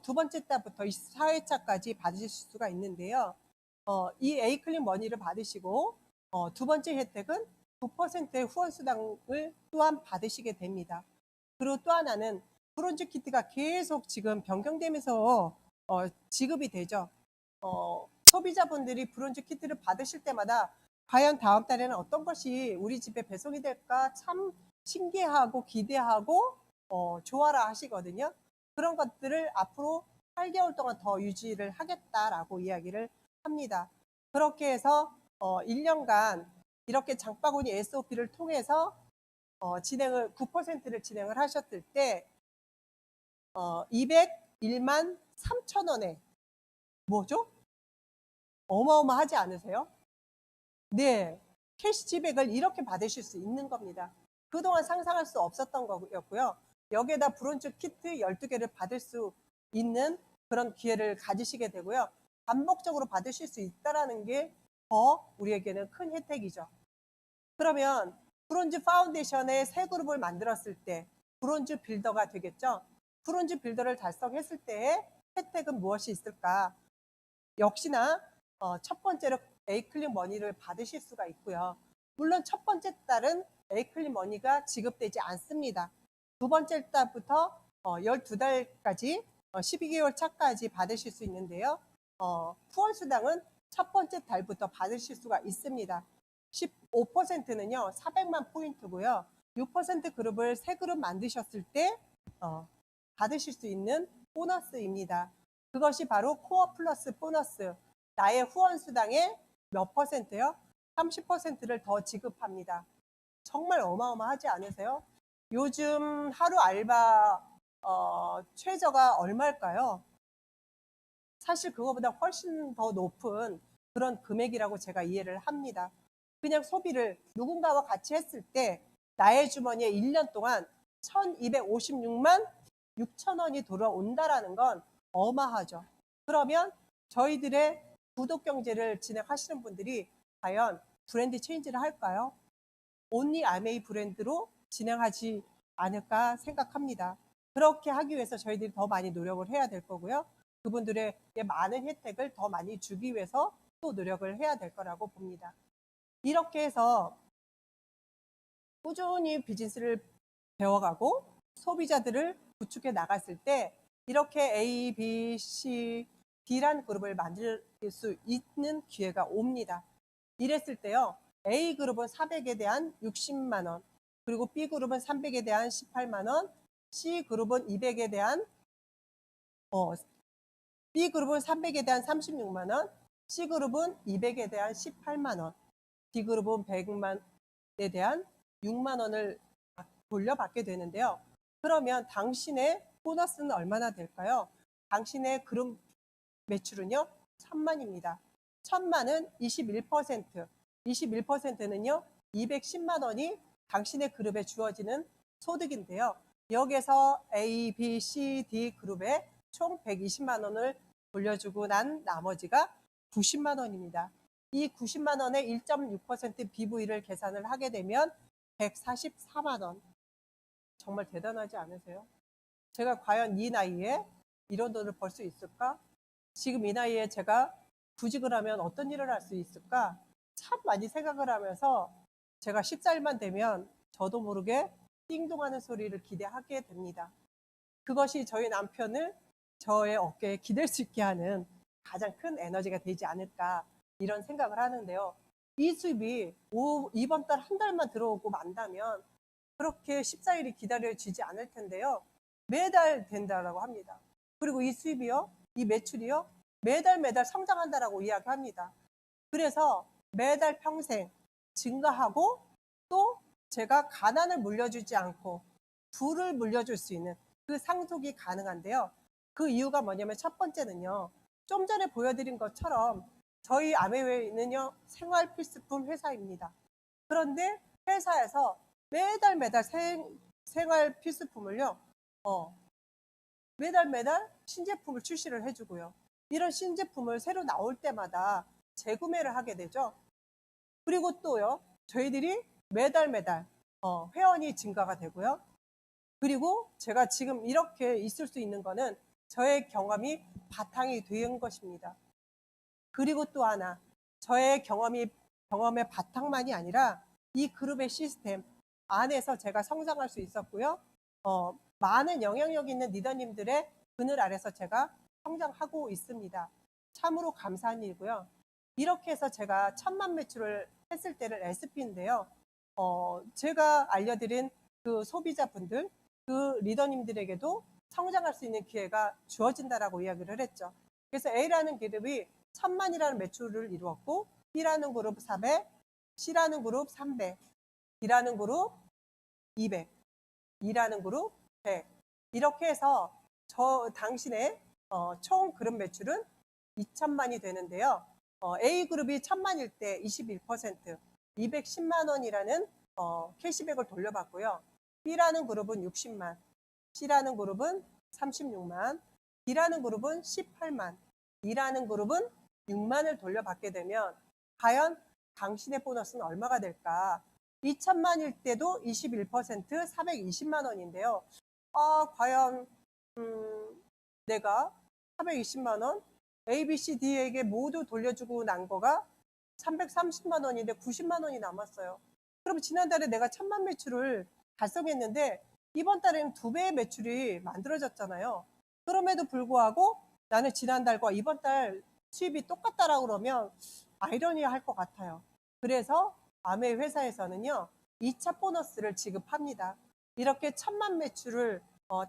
두 번째 달부터 24회차까지 받으실 수가 있는데요. 이 A클릭 머니를 받으시고 두 번째 혜택은 9%의 후원수당을 또한 받으시게 됩니다. 그리고 또 하나는 브론즈 키트가 계속 지금 변경되면서 지급이 되죠. 소비자분들이 브론즈 키트를 받으실 때마다 과연 다음 달에는 어떤 것이 우리 집에 배송이 될까 참 신기하고 기대하고 좋아라 하시거든요. 그런 것들을 앞으로 8개월 동안 더 유지를 하겠다라고 이야기를 합니다. 그렇게 해서 1년간 이렇게 장바구니 SOP를 통해서 9%를 진행을 하셨을 때 201만 3천 원에 뭐죠? 어마어마하지 않으세요? 네, 캐시백을 이렇게 받으실 수 있는 겁니다. 그동안 상상할 수 없었던 거였고요. 여기에다 브론즈 키트 12개를 받을 수 있는 그런 기회를 가지시게 되고요. 반복적으로 받으실 수 있다는 게 더 우리에게는 큰 혜택이죠. 그러면 브론즈 파운데이션의 새 그룹을 만들었을 때 브론즈 빌더가 되겠죠. 브론즈 빌더를 달성했을 때의 혜택은 무엇이 있을까? 역시나 첫 번째로 A클릭 머니를 받으실 수가 있고요. 물론 첫 번째 달은 A클릭 머니가 지급되지 않습니다. 두 번째 달부터 12달까지 12개월 차까지 받으실 수 있는데요. 후원수당은 첫 번째 달부터 받으실 수가 있습니다. 15%는요, 400만 포인트고요. 6% 그룹을 3그룹 만드셨을 때 받으실 수 있는 보너스입니다. 그것이 바로 코어 플러스 보너스. 나의 후원 수당의 몇 퍼센트요? 30%를 더 지급합니다. 정말 어마어마하지 않으세요? 요즘 하루 알바 최저가 얼마일까요? 사실 그거보다 훨씬 더 높은 그런 금액이라고 제가 이해를 합니다. 그냥 소비를 누군가와 같이 했을 때 나의 주머니에 1년 동안 1256만 6천 원이 들어온다라는 건 어마하죠. 그러면 저희들의 구독 경제를 진행하시는 분들이 과연 브랜드 체인지를 할까요? 온리 아메이 브랜드로 진행하지 않을까 생각합니다. 그렇게 하기 위해서 저희들이 더 많이 노력을 해야 될 거고요. 그분들에게 많은 혜택을 더 많이 주기 위해서 또 노력을 해야 될 거라고 봅니다. 이렇게 해서 꾸준히 비즈니스를 배워가고 소비자들을 구축해 나갔을 때 이렇게 A, B, C, D라는 그룹을 만들 수 있는 기회가 옵니다. 이랬을 때요. A그룹은 400에 대한 60만 원, 그리고 B그룹은 300에 대한 18만 원, C그룹은 200에 대한 B그룹은 300에 대한 36만 원, C그룹은 200에 대한 18만 원, D그룹은 100만에 대한 6만 원을 돌려받게 되는데요. 그러면 당신의 보너스는 얼마나 될까요? 당신의 그룹 매출은요, 1000만입니다. 1000만은 21%, 21%는요, 210만 원이 당신의 그룹에 주어지는 소득인데요. 여기서 A, B, C, D 그룹에 총 120만 원을 돌려주고 난 나머지가 90만 원입니다. 이 90만 원의 1.6% BV를 계산을 하게 되면 144만 원. 정말 대단하지 않으세요? 제가 과연 이 나이에 이런 돈을 벌 수 있을까? 지금 이 나이에 제가 구직을 하면 어떤 일을 할 수 있을까? 참 많이 생각을 하면서 제가 14일만 되면 저도 모르게 띵동하는 소리를 기대하게 됩니다. 그것이 저희 남편을 저의 어깨에 기댈 수 있게 하는 가장 큰 에너지가 되지 않을까 이런 생각을 하는데요. 이 수입이 이번 달 한 달만 들어오고 만다면 그렇게 14일이 기다려지지 않을 텐데요. 매달 된다라고 합니다. 그리고 이 수입이요, 이 매출이요, 매달 성장한다라고 이야기합니다. 그래서 매달 평생 증가하고 또 제가 가난을 물려주지 않고 부를 물려줄 수 있는 그 상속이 가능한데요. 그 이유가 뭐냐면 첫 번째는요. 좀 전에 보여드린 것처럼 저희 아메웨이는요. 생활 필수품 회사입니다. 그런데 회사에서 매달 생활 필수품을요. 매달 신제품을 출시를 해주고요. 이런 신제품을 새로 나올 때마다 재구매를 하게 되죠. 그리고 또요. 저희들이 매달 회원이 증가가 되고요. 그리고 제가 지금 이렇게 있을 수 있는 거는 저의 경험이 바탕이 된 것입니다. 그리고 또 하나, 저의 경험의 바탕만이 아니라 이 그룹의 시스템 안에서 제가 성장할 수 있었고요. 많은 영향력 있는 리더님들의 그늘 아래서 제가 성장하고 있습니다. 참으로 감사한 일이고요. 이렇게 해서 제가 1000만 매출을 했을 때를 SP인데요. 제가 알려드린 그 소비자분들, 그 리더님들에게도 성장할 수 있는 기회가 주어진다라고 이야기를 했죠. 그래서 A라는 그룹이 1000만이라는 매출을 이루었고, B라는 그룹 400, C라는 그룹 300, D라는 그룹 200, E라는 그룹 100. 이렇게 해서 당신의 총 그룹 매출은 2000만이 되는데요. A그룹이 1000만일 때 21%, 210만 원이라는 캐시백을 돌려받고요. B라는 그룹은 60만, C라는 그룹은 36만, D라는 그룹은 18만, E라는 그룹은 6만을 돌려받게 되면 과연 당신의 보너스는 얼마가 될까? 2천만일 때도 21% 420만 원인데요. 과연 내가 420만 원 A, B, C, D에게 모두 돌려주고 난 거가 330만 원인데 90만 원이 남았어요. 그럼 지난달에 내가 1000만 매출을 달성했는데 이번 달에는 2배의 매출이 만들어졌잖아요. 그럼에도 불구하고 나는 지난달과 이번 달 수입이 똑같다라고 그러면 아이러니할 것 같아요. 그래서 아메 회사에서는요, 2차 보너스를 지급합니다. 이렇게 1000만 매출을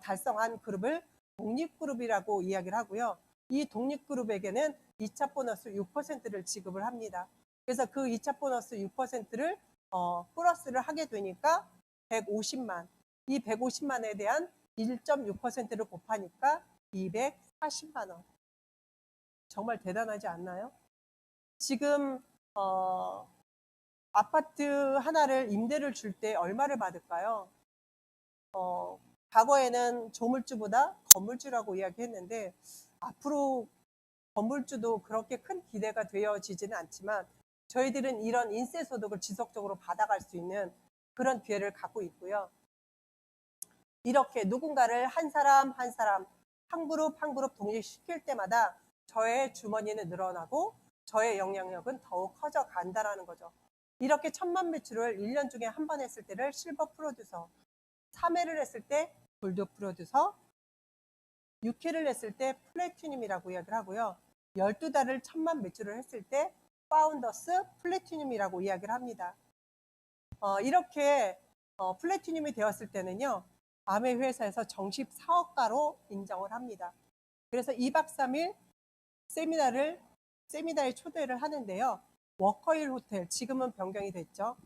달성한 그룹을 독립그룹이라고 이야기를 하고요. 이 독립그룹에게는 2차 보너스 6%를 지급을 합니다. 그래서 그 2차 보너스 6%를 플러스를 하게 되니까 150만, 이 150만에 대한 1.6%를 곱하니까 240만 원. 정말 대단하지 않나요? 지금 아파트 하나를 임대를 줄 때 얼마를 받을까요? 과거에는 조물주보다 건물주라고 이야기했는데 앞으로 건물주도 그렇게 큰 기대가 되어지지는 않지만 저희들은 이런 인세 소득을 지속적으로 받아갈 수 있는 그런 기회를 갖고 있고요. 이렇게 누군가를 한 사람 한 사람 한 그룹 한 그룹 독립시킬 때마다 저의 주머니는 늘어나고 저의 영향력은 더욱 커져 간다라는 거죠. 이렇게 1000만 매출을 1년 중에 한 번 했을 때를 실버 프로듀서, 3회를 했을 때 골드 프로듀서, 6회를 했을 때 플래티늄이라고 이야기를 하고요. 12달을 1000만 매출을 했을 때 파운더스 플래티늄이라고 이야기를 합니다. 이렇게 플래티늄이 되었을 때는요, 아메 회사에서 정식 사업가로 인정을 합니다. 그래서 2박 3일 세미나에 초대를 하는데요. 워커힐 호텔, 지금은 변경이 됐죠.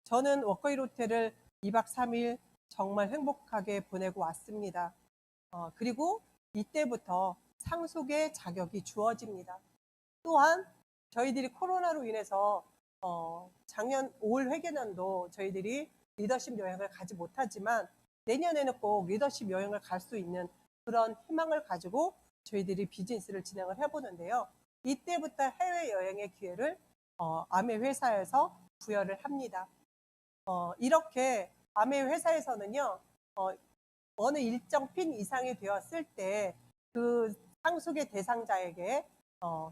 저는 워커힐 호텔을 2박 3일 정말 행복하게 보내고 왔습니다. 그리고 이때부터 상속의 자격이 주어집니다. 또한 저희들이 코로나로 인해서 작년 올 회계년도 저희들이 리더십 여행을 가지 못하지만 내년에는 꼭 리더십 여행을 갈 수 있는 그런 희망을 가지고 저희들이 비즈니스를 진행을 해보는데요. 이때부터 해외여행의 기회를 아메 회사에서 부여를 합니다. 이렇게 아메 회사에서는요, 어느 일정 핀 이상이 되었을 때 그 상속의 대상자에게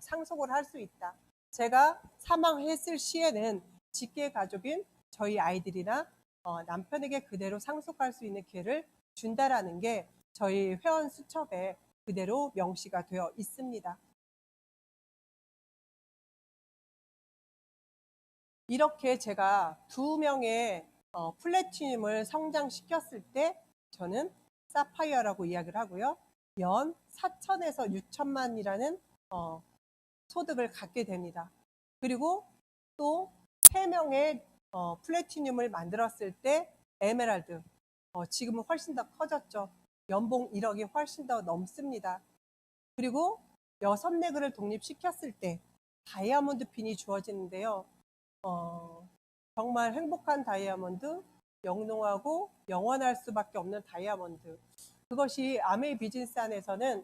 상속을 할 수 있다. 제가 사망했을 시에는 직계 가족인 저희 아이들이나 남편에게 그대로 상속할 수 있는 기회를 준다라는 게 저희 회원 수첩에 그대로 명시가 되어 있습니다. 이렇게 제가 2명의 플래티늄을 성장시켰을 때 저는 사파이어라고 이야기를 하고요. 연 4천에서 6천만이라는 소득을 갖게 됩니다. 그리고 또 3명의 플래티늄을 만들었을 때 에메랄드, 지금은 훨씬 더 커졌죠. 연봉 1억이 훨씬 더 넘습니다. 그리고 6레그를 독립시켰을 때 다이아몬드 핀이 주어지는데요. 정말 행복한 다이아몬드, 영롱하고 영원할 수밖에 없는 다이아몬드. 그것이 아메이 비즈니스 안에서는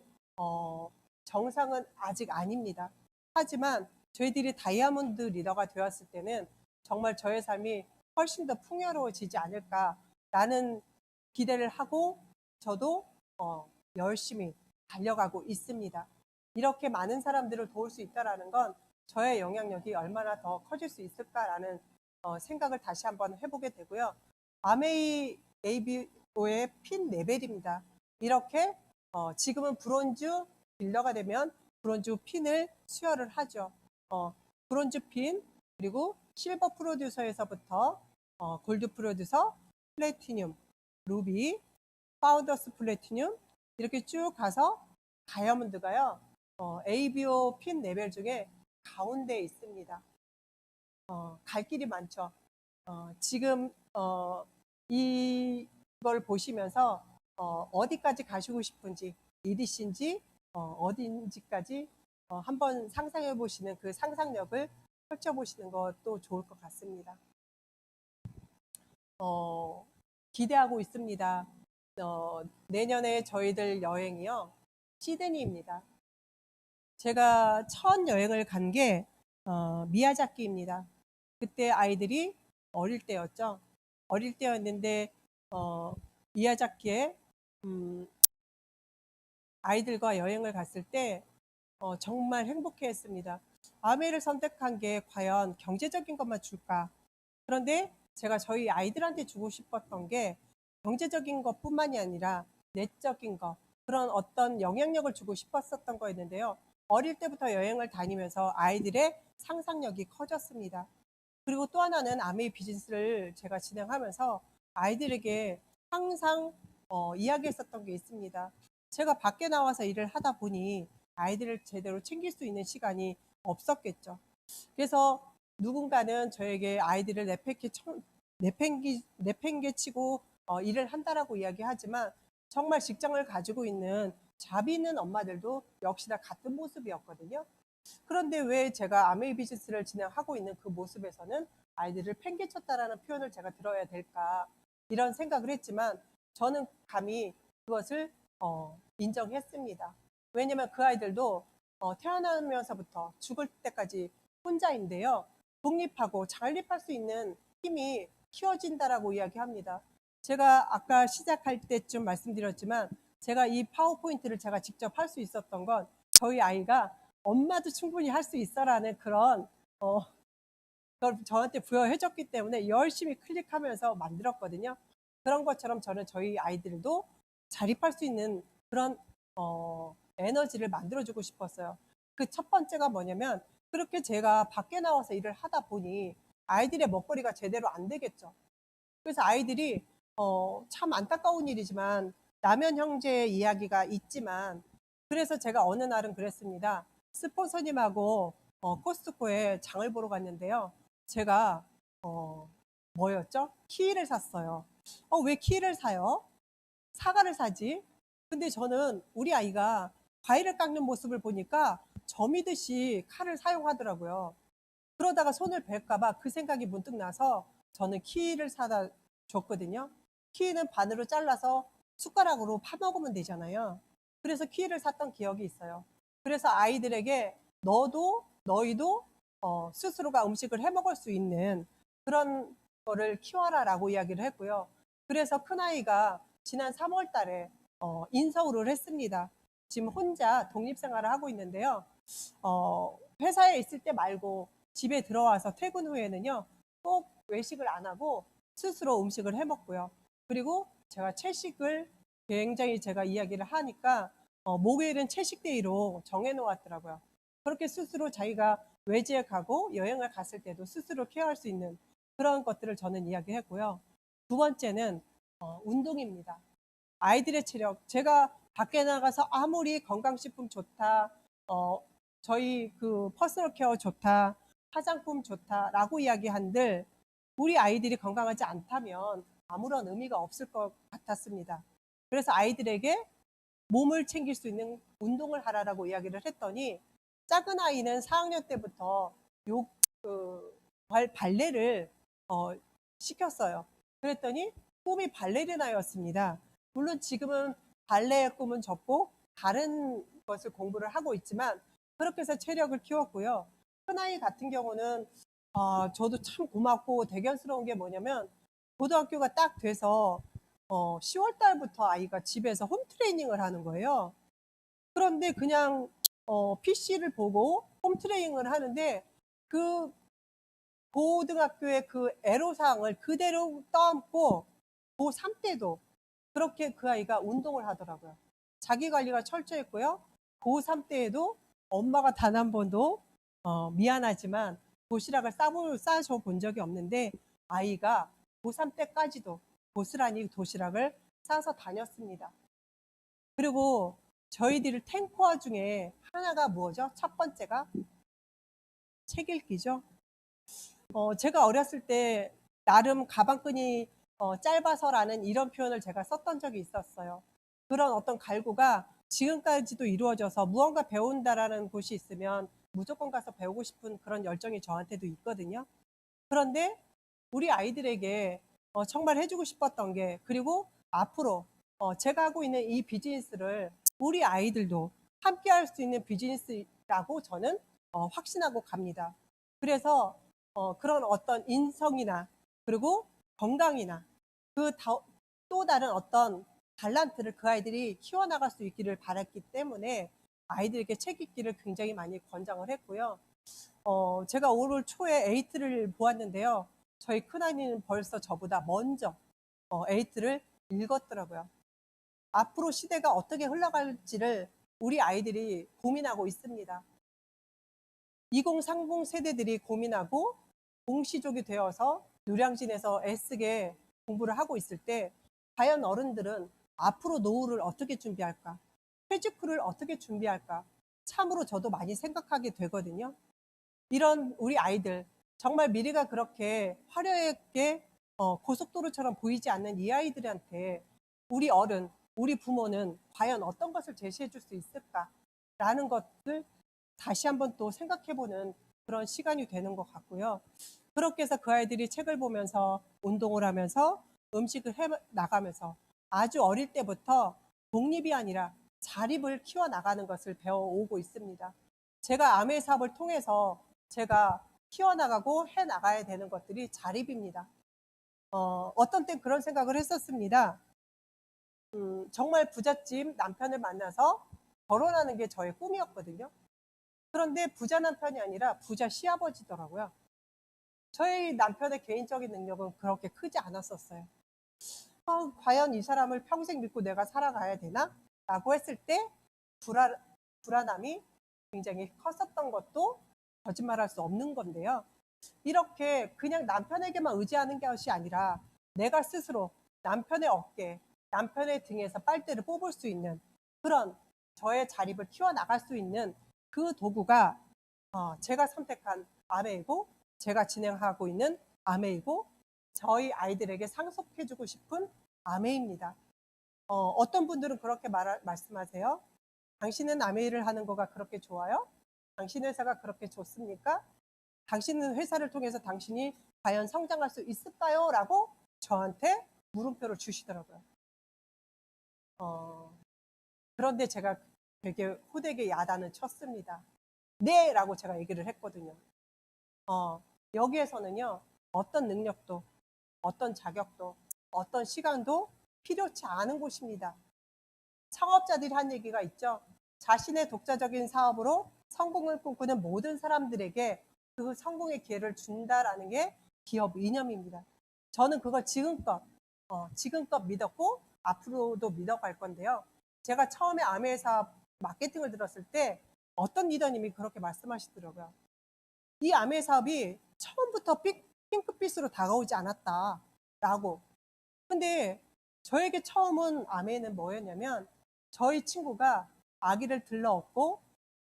정상은 아직 아닙니다. 하지만 저희들이 다이아몬드 리더가 되었을 때는 정말 저의 삶이 훨씬 더 풍요로워지지 않을까라는 기대를 하고 저도 열심히 달려가고 있습니다. 이렇게 많은 사람들을 도울 수 있다는 건 저의 영향력이 얼마나 더 커질 수 있을까라는 생각을 다시 한번 해보게 되고요. 아메이 ABO의 핀 레벨입니다. 이렇게 지금은 브론즈 딜러가 되면 브론즈 핀을 수여를 하죠. 브론즈 핀, 그리고 실버 프로듀서에서부터 골드 프로듀서, 플래티늄, 루비, 파운더스 플래티늄 이렇게 쭉 가서 다이아몬드가요. ABO 핀 레벨 중에 가운데에 있습니다. 갈 길이 많죠. 지금 이걸 보시면서 어디까지 가시고 싶은지, EDC인지 어딘지까지 한번 상상해 보시는 그 상상력을 펼쳐보시는 것도 좋을 것 같습니다. 기대하고 있습니다. 내년에 저희들 여행이요. 시드니입니다. 제가 첫 여행을 간 게 미야자키입니다. 그때 아이들이 어릴 때였죠. 어릴 때였는데 미야자키에 아이들과 여행을 갔을 때 정말 행복해했습니다. 아메를 선택한 게 과연 경제적인 것만 줄까? 그런데 제가 저희 아이들한테 주고 싶었던 게 경제적인 것뿐만이 아니라 내적인 것, 그런 어떤 영향력을 주고 싶었었던 거였는데요. 어릴 때부터 여행을 다니면서 아이들의 상상력이 커졌습니다. 그리고 또 하나는 아메이 비즈니스를 제가 진행하면서 아이들에게 항상 이야기했었던 게 있습니다. 제가 밖에 나와서 일을 하다 보니 아이들을 제대로 챙길 수 있는 시간이 없었겠죠. 그래서 누군가는 저에게 아이들을 내팽개치고 일을 한다라고 이야기하지만 정말 직장을 가지고 있는 자비 있는 엄마들도 역시나 같은 모습이었거든요. 그런데 왜 제가 아메이 비즈니스를 진행하고 있는 그 모습에서는 아이들을 팽개쳤다라는 표현을 제가 들어야 될까 이런 생각을 했지만 저는 감히 그것을 인정했습니다. 왜냐면 그 아이들도 태어나면서부터 죽을 때까지 혼자인데요. 독립하고 자립할 수 있는 힘이 키워진다라고 이야기합니다. 제가 아까 시작할 때쯤 말씀드렸지만 제가 이 파워포인트를 제가 직접 할 수 있었던 건 저희 아이가 엄마도 충분히 할 수 있어라는 그런 그걸 저한테 부여해 줬기 때문에 열심히 클릭하면서 만들었거든요. 그런 것처럼 저는 저희 아이들도 자립할 수 있는 그런 에너지를 만들어 주고 싶었어요. 그 첫 번째가 뭐냐면 그렇게 제가 밖에 나와서 일을 하다 보니 아이들의 먹거리가 제대로 안 되겠죠. 그래서 아이들이 참 안타까운 일이지만 라면 형제의 이야기가 있지만 그래서 제가 어느 날은 그랬습니다. 스폰서님하고 코스트코에 장을 보러 갔는데요. 제가 뭐였죠? 키위를 샀어요. 왜 키위를 사요? 사과를 사지? 근데 저는 우리 아이가 과일을 깎는 모습을 보니까 점이듯이 칼을 사용하더라고요. 그러다가 손을 벨까 봐 그 생각이 문득 나서 저는 키위를 사다 줬거든요. 키위는 반으로 잘라서 숟가락으로 파먹으면 되잖아요. 그래서 키위를 샀던 기억이 있어요. 그래서 아이들에게 너희도 스스로가 음식을 해 먹을 수 있는 그런 거를 키워라라고 이야기를 했고요. 그래서 큰아이가 지난 3월 달에 인서울을 했습니다. 지금 혼자 독립생활을 하고 있는데요. 회사에 있을 때 말고 집에 들어와서 퇴근 후에는요, 꼭 외식을 안 하고 스스로 음식을 해 먹고요. 그리고 제가 채식을 굉장히 제가 이야기를 하니까 목요일은 채식데이로 정해 놓았더라고요. 그렇게 스스로 자기가 외지에 가고 여행을 갔을 때도 스스로 케어할 수 있는 그런 것들을 저는 이야기했고요. 두 번째는 운동입니다. 아이들의 체력, 제가 밖에 나가서 아무리 건강식품 좋다, 어, 저희 그 퍼스널 케어 좋다, 화장품 좋다라고 이야기한들 우리 아이들이 건강하지 않다면 아무런 의미가 없을 것 같았습니다. 그래서 아이들에게 몸을 챙길 수 있는 운동을 하라라고 이야기를 했더니 작은 아이는 4학년 때부터 요, 그, 발레를 시켰어요. 그랬더니 꿈이 발레리나였습니다. 물론 지금은 발레의 꿈은 접고 다른 것을 공부를 하고 있지만 그렇게 해서 체력을 키웠고요. 큰아이 같은 경우는 저도 참 고맙고 대견스러운 게 뭐냐면 고등학교가 딱 돼서 10월 달부터 아이가 집에서 홈트레이닝을 하는 거예요. 그런데 그냥 PC를 보고 홈트레이닝을 하는데 그 고등학교의 그 애로사항을 그대로 떠안고 고3 때도 그렇게 그 아이가 운동을 하더라고요. 자기 관리가 철저했고요. 고3 때에도 엄마가 단 한 번도 미안하지만 도시락을 싸줘 본 적이 없는데 아이가 고3 때까지도 고스란히 도시락을 싸서 다녔습니다. 그리고 저희들 탱코어 중에 하나가 뭐죠? 첫 번째가 책 읽기죠. 제가 어렸을 때 나름 가방끈이 짧아서라는 이런 표현을 제가 썼던 적이 있었어요. 그런 어떤 갈구가 지금까지도 이루어져서 무언가 배운다라는 곳이 있으면 무조건 가서 배우고 싶은 그런 열정이 저한테도 있거든요. 그런데 우리 아이들에게 정말 해주고 싶었던 게 그리고 앞으로 제가 하고 있는 이 비즈니스를 우리 아이들도 함께 할 수 있는 비즈니스라고 저는 확신하고 갑니다. 그래서 그런 어떤 인성이나 그리고 건강이나 또 다른 어떤 달란트를 그 아이들이 키워나갈 수 있기를 바랐기 때문에 아이들에게 책 읽기를 굉장히 많이 권장을 했고요. 제가 올 초에 에이트를 보았는데요. 저희 큰아이는 벌써 저보다 먼저 에이트를 읽었더라고요. 앞으로 시대가 어떻게 흘러갈지를 우리 아이들이 고민하고 있습니다. 2030 세대들이 고민하고 공시족이 되어서 노량진에서 애쓰게 공부를 하고 있을 때 과연 어른들은 앞으로 노후를 어떻게 준비할까? 퇴직 후를 어떻게 준비할까? 참으로 저도 많이 생각하게 되거든요. 이런 우리 아이들, 정말 미래가 그렇게 화려하게 고속도로처럼 보이지 않는 이 아이들한테 우리 어른, 우리 부모는 과연 어떤 것을 제시해 줄 수 있을까라는 것을 다시 한번 또 생각해 보는 그런 시간이 되는 것 같고요. 그렇게 해서 그 아이들이 책을 보면서 운동을 하면서 음식을 해 나가면서 아주 어릴 때부터 독립이 아니라 자립을 키워 나가는 것을 배워오고 있습니다. 제가 아메 사업을 통해서 제가 키워나가고 해 나가야 되는 것들이 자립입니다. 어떤 땐 그런 생각을 했었습니다. 정말 부잣집 남편을 만나서 결혼하는 게 저의 꿈이었거든요. 그런데 부자 남편이 아니라 부자 시아버지더라고요. 저희 남편의 개인적인 능력은 그렇게 크지 않았었어요. 과연 이 사람을 평생 믿고 내가 살아가야 되나? 라고 했을 때 불안함이 굉장히 컸었던 것도 거짓말할 수 없는 건데요. 이렇게 그냥 남편에게만 의지하는 것이 아니라 내가 스스로 남편의 어깨, 남편의 등에서 빨대를 뽑을 수 있는 그런 저의 자립을 키워나갈 수 있는 그 도구가 제가 선택한 아메이고 제가 진행하고 있는 아메이고 저희 아이들에게 상속해주고 싶은 아메입니다. 어떤 분들은 그렇게 말씀하세요. 당신은 아메이를 하는 거가 그렇게 좋아요? 당신 회사가 그렇게 좋습니까? 당신은 회사를 통해서 당신이 과연 성장할 수 있을까요? 라고 저한테 물음표를 주시더라고요. 그런데 제가 되게 호되게 야단을 쳤습니다. 네! 라고 제가 얘기를 했거든요. 여기에서는요, 어떤 능력도, 어떤 자격도, 어떤 시간도 필요치 않은 곳입니다. 창업자들이 한 얘기가 있죠. 자신의 독자적인 사업으로 성공을 꿈꾸는 모든 사람들에게 그 성공의 기회를 준다라는 게 기업 이념입니다. 저는 그걸 지금껏 믿었고 앞으로도 믿어갈 건데요. 제가 처음에 아메 사업 마케팅을 들었을 때 어떤 리더님이 그렇게 말씀하시더라고요. 이 아메 사업이 처음부터 핑크빛으로 다가오지 않았다라고. 근데 저에게 처음은 아메는 뭐였냐면 저희 친구가 아기를 들러업고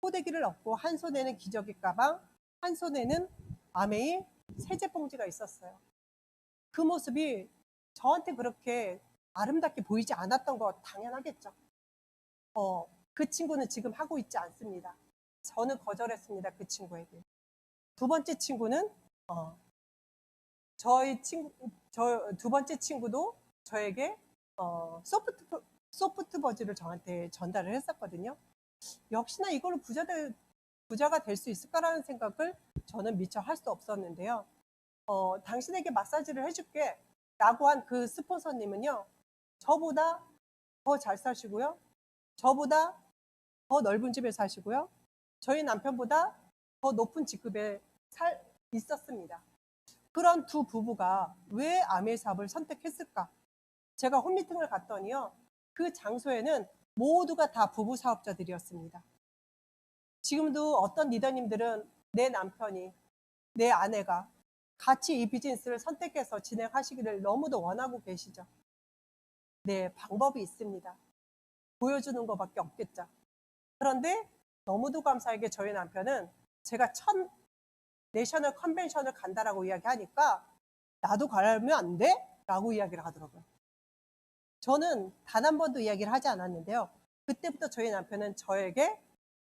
포대기를 업고 한 손에는 기저귀 가방, 한 손에는 아메이 세제 봉지가 있었어요. 그 모습이 저한테 그렇게 아름답게 보이지 않았던 거 당연하겠죠. 그 친구는 지금 하고 있지 않습니다. 저는 거절했습니다. 그 친구에게. 두 번째 친구는 두 번째 친구도 저에게 소프트 버즈를 저한테 전달을 했었거든요. 역시나 이걸로 부자가 될 수 있을까라는 생각을 저는 미처 할 수 없었는데요. 당신에게 마사지를 해줄게 라고 한 그 스폰서님은요, 저보다 더 잘 사시고요, 저보다 더 넓은 집에 사시고요, 저희 남편보다 더 높은 직급에 있었습니다. 그런 두 부부가 왜 아메 사업을 선택했을까? 제가 홈미팅을 갔더니요, 그 장소에는 모두가 다 부부 사업자들이었습니다. 지금도 어떤 리더님들은 내 남편이, 내 아내가 같이 이 비즈니스를 선택해서 진행하시기를 너무도 원하고 계시죠. 네, 방법이 있습니다. 보여주는 것밖에 없겠죠. 그런데 너무도 감사하게 저희 남편은 제가 첫 내셔널 컨벤션을 간다라고 이야기하니까 나도 가면 안 돼? 라고 이야기를 하더라고요. 저는 단 한 번도 이야기를 하지 않았는데요. 그때부터 저희 남편은 저에게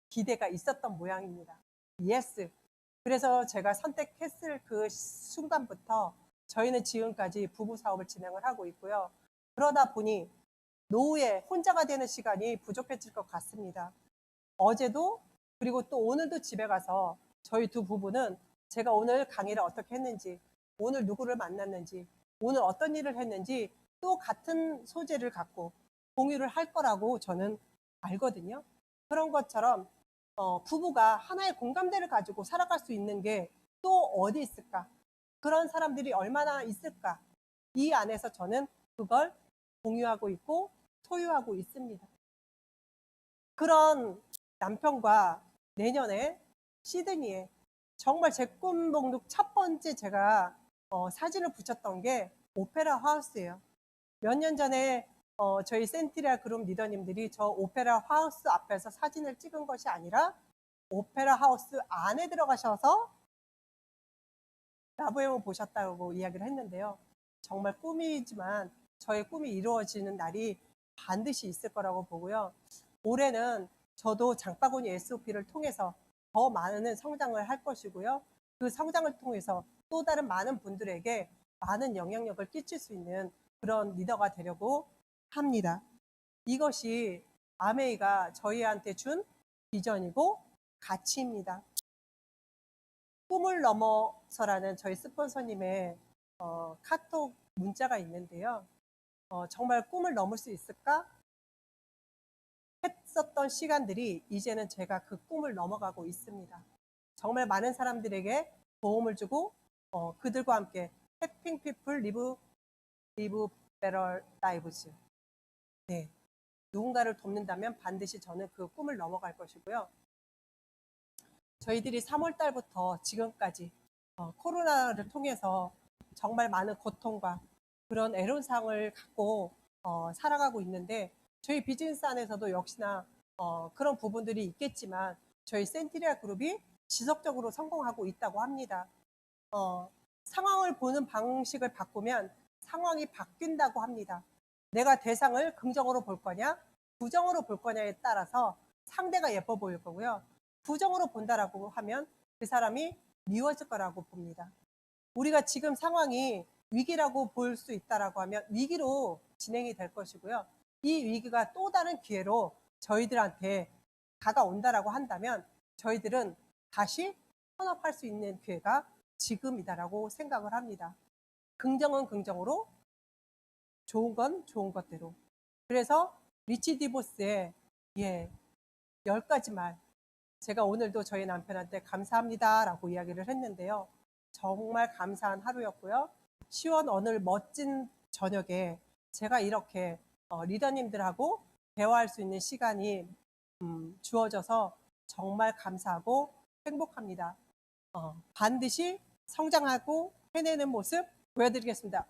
기대가 있었던 모양입니다. 예스. 그래서 제가 선택했을 그 순간부터 저희는 지금까지 부부 사업을 진행을 하고 있고요. 그러다 보니 노후에 혼자가 되는 시간이 부족해질 것 같습니다. 어제도 그리고 또 오늘도 집에 가서 저희 두 부부는 제가 오늘 강의를 어떻게 했는지, 오늘 누구를 만났는지, 오늘 어떤 일을 했는지 또 같은 소재를 갖고 공유를 할 거라고 저는 알거든요. 그런 것처럼 부부가 하나의 공감대를 가지고 살아갈 수 있는 게 또 어디 있을까? 그런 사람들이 얼마나 있을까? 이 안에서 저는 그걸 공유하고 있고 소유하고 있습니다. 그런 남편과 내년에 시드니에 정말 제 꿈 목록 첫 번째 제가 사진을 붙였던 게 오페라 하우스예요. 몇 년 전에 저희 센티리아 그룹 리더님들이 저 오페라 하우스 앞에서 사진을 찍은 것이 아니라 오페라 하우스 안에 들어가셔서 라보엠을 보셨다고 이야기를 했는데요. 정말 꿈이지만 저의 꿈이 이루어지는 날이 반드시 있을 거라고 보고요. 올해는 저도 장바구니 SOP를 통해서 더 많은 성장을 할 것이고요. 그 성장을 통해서 또 다른 많은 분들에게 많은 영향력을 끼칠 수 있는 그런 리더가 되려고 합니다. 이것이 아메이가 저희한테 준 비전이고 가치입니다. 꿈을 넘어서라는 저희 스폰서님의 카톡 문자가 있는데요. 정말 꿈을 넘을 수 있을까? 했었던 시간들이 이제는 제가 그 꿈을 넘어가고 있습니다. 정말 많은 사람들에게 도움을 주고 그들과 함께 Helping People Live Better Lives. 네, 누군가를 돕는다면 반드시 저는 그 꿈을 넘어갈 것이고요. 저희들이 3월 달부터 지금까지 코로나를 통해서 정말 많은 고통과 그런 애로사항을 갖고 살아가고 있는데 저희 비즈니스 안에서도 역시나 그런 부분들이 있겠지만 저희 센티리아 그룹이 지속적으로 성공하고 있다고 합니다. 상황을 보는 방식을 바꾸면 상황이 바뀐다고 합니다. 내가 대상을 긍정으로 볼 거냐 부정으로 볼 거냐에 따라서 상대가 예뻐 보일 거고요. 부정으로 본다라고 하면 그 사람이 미워질 거라고 봅니다. 우리가 지금 상황이 위기라고 볼 수 있다라고 하면 위기로 진행이 될 것이고요. 이 위기가 또 다른 기회로 저희들한테 다가온다라고 한다면 저희들은 다시 현업할 수 있는 기회가 지금이다라고 생각을 합니다. 긍정은 긍정으로, 좋은 건 좋은 것대로. 그래서 리치 디보스의 10가지 말, 제가 오늘도 저희 남편한테 감사합니다 라고 이야기를 했는데요. 정말 감사한 하루였고요. 시원 오늘 멋진 저녁에 제가 이렇게 리더님들하고 대화할 수 있는 시간이 주어져서 정말 감사하고 행복합니다. 반드시 성장하고 해내는 모습 보여드리겠습니다.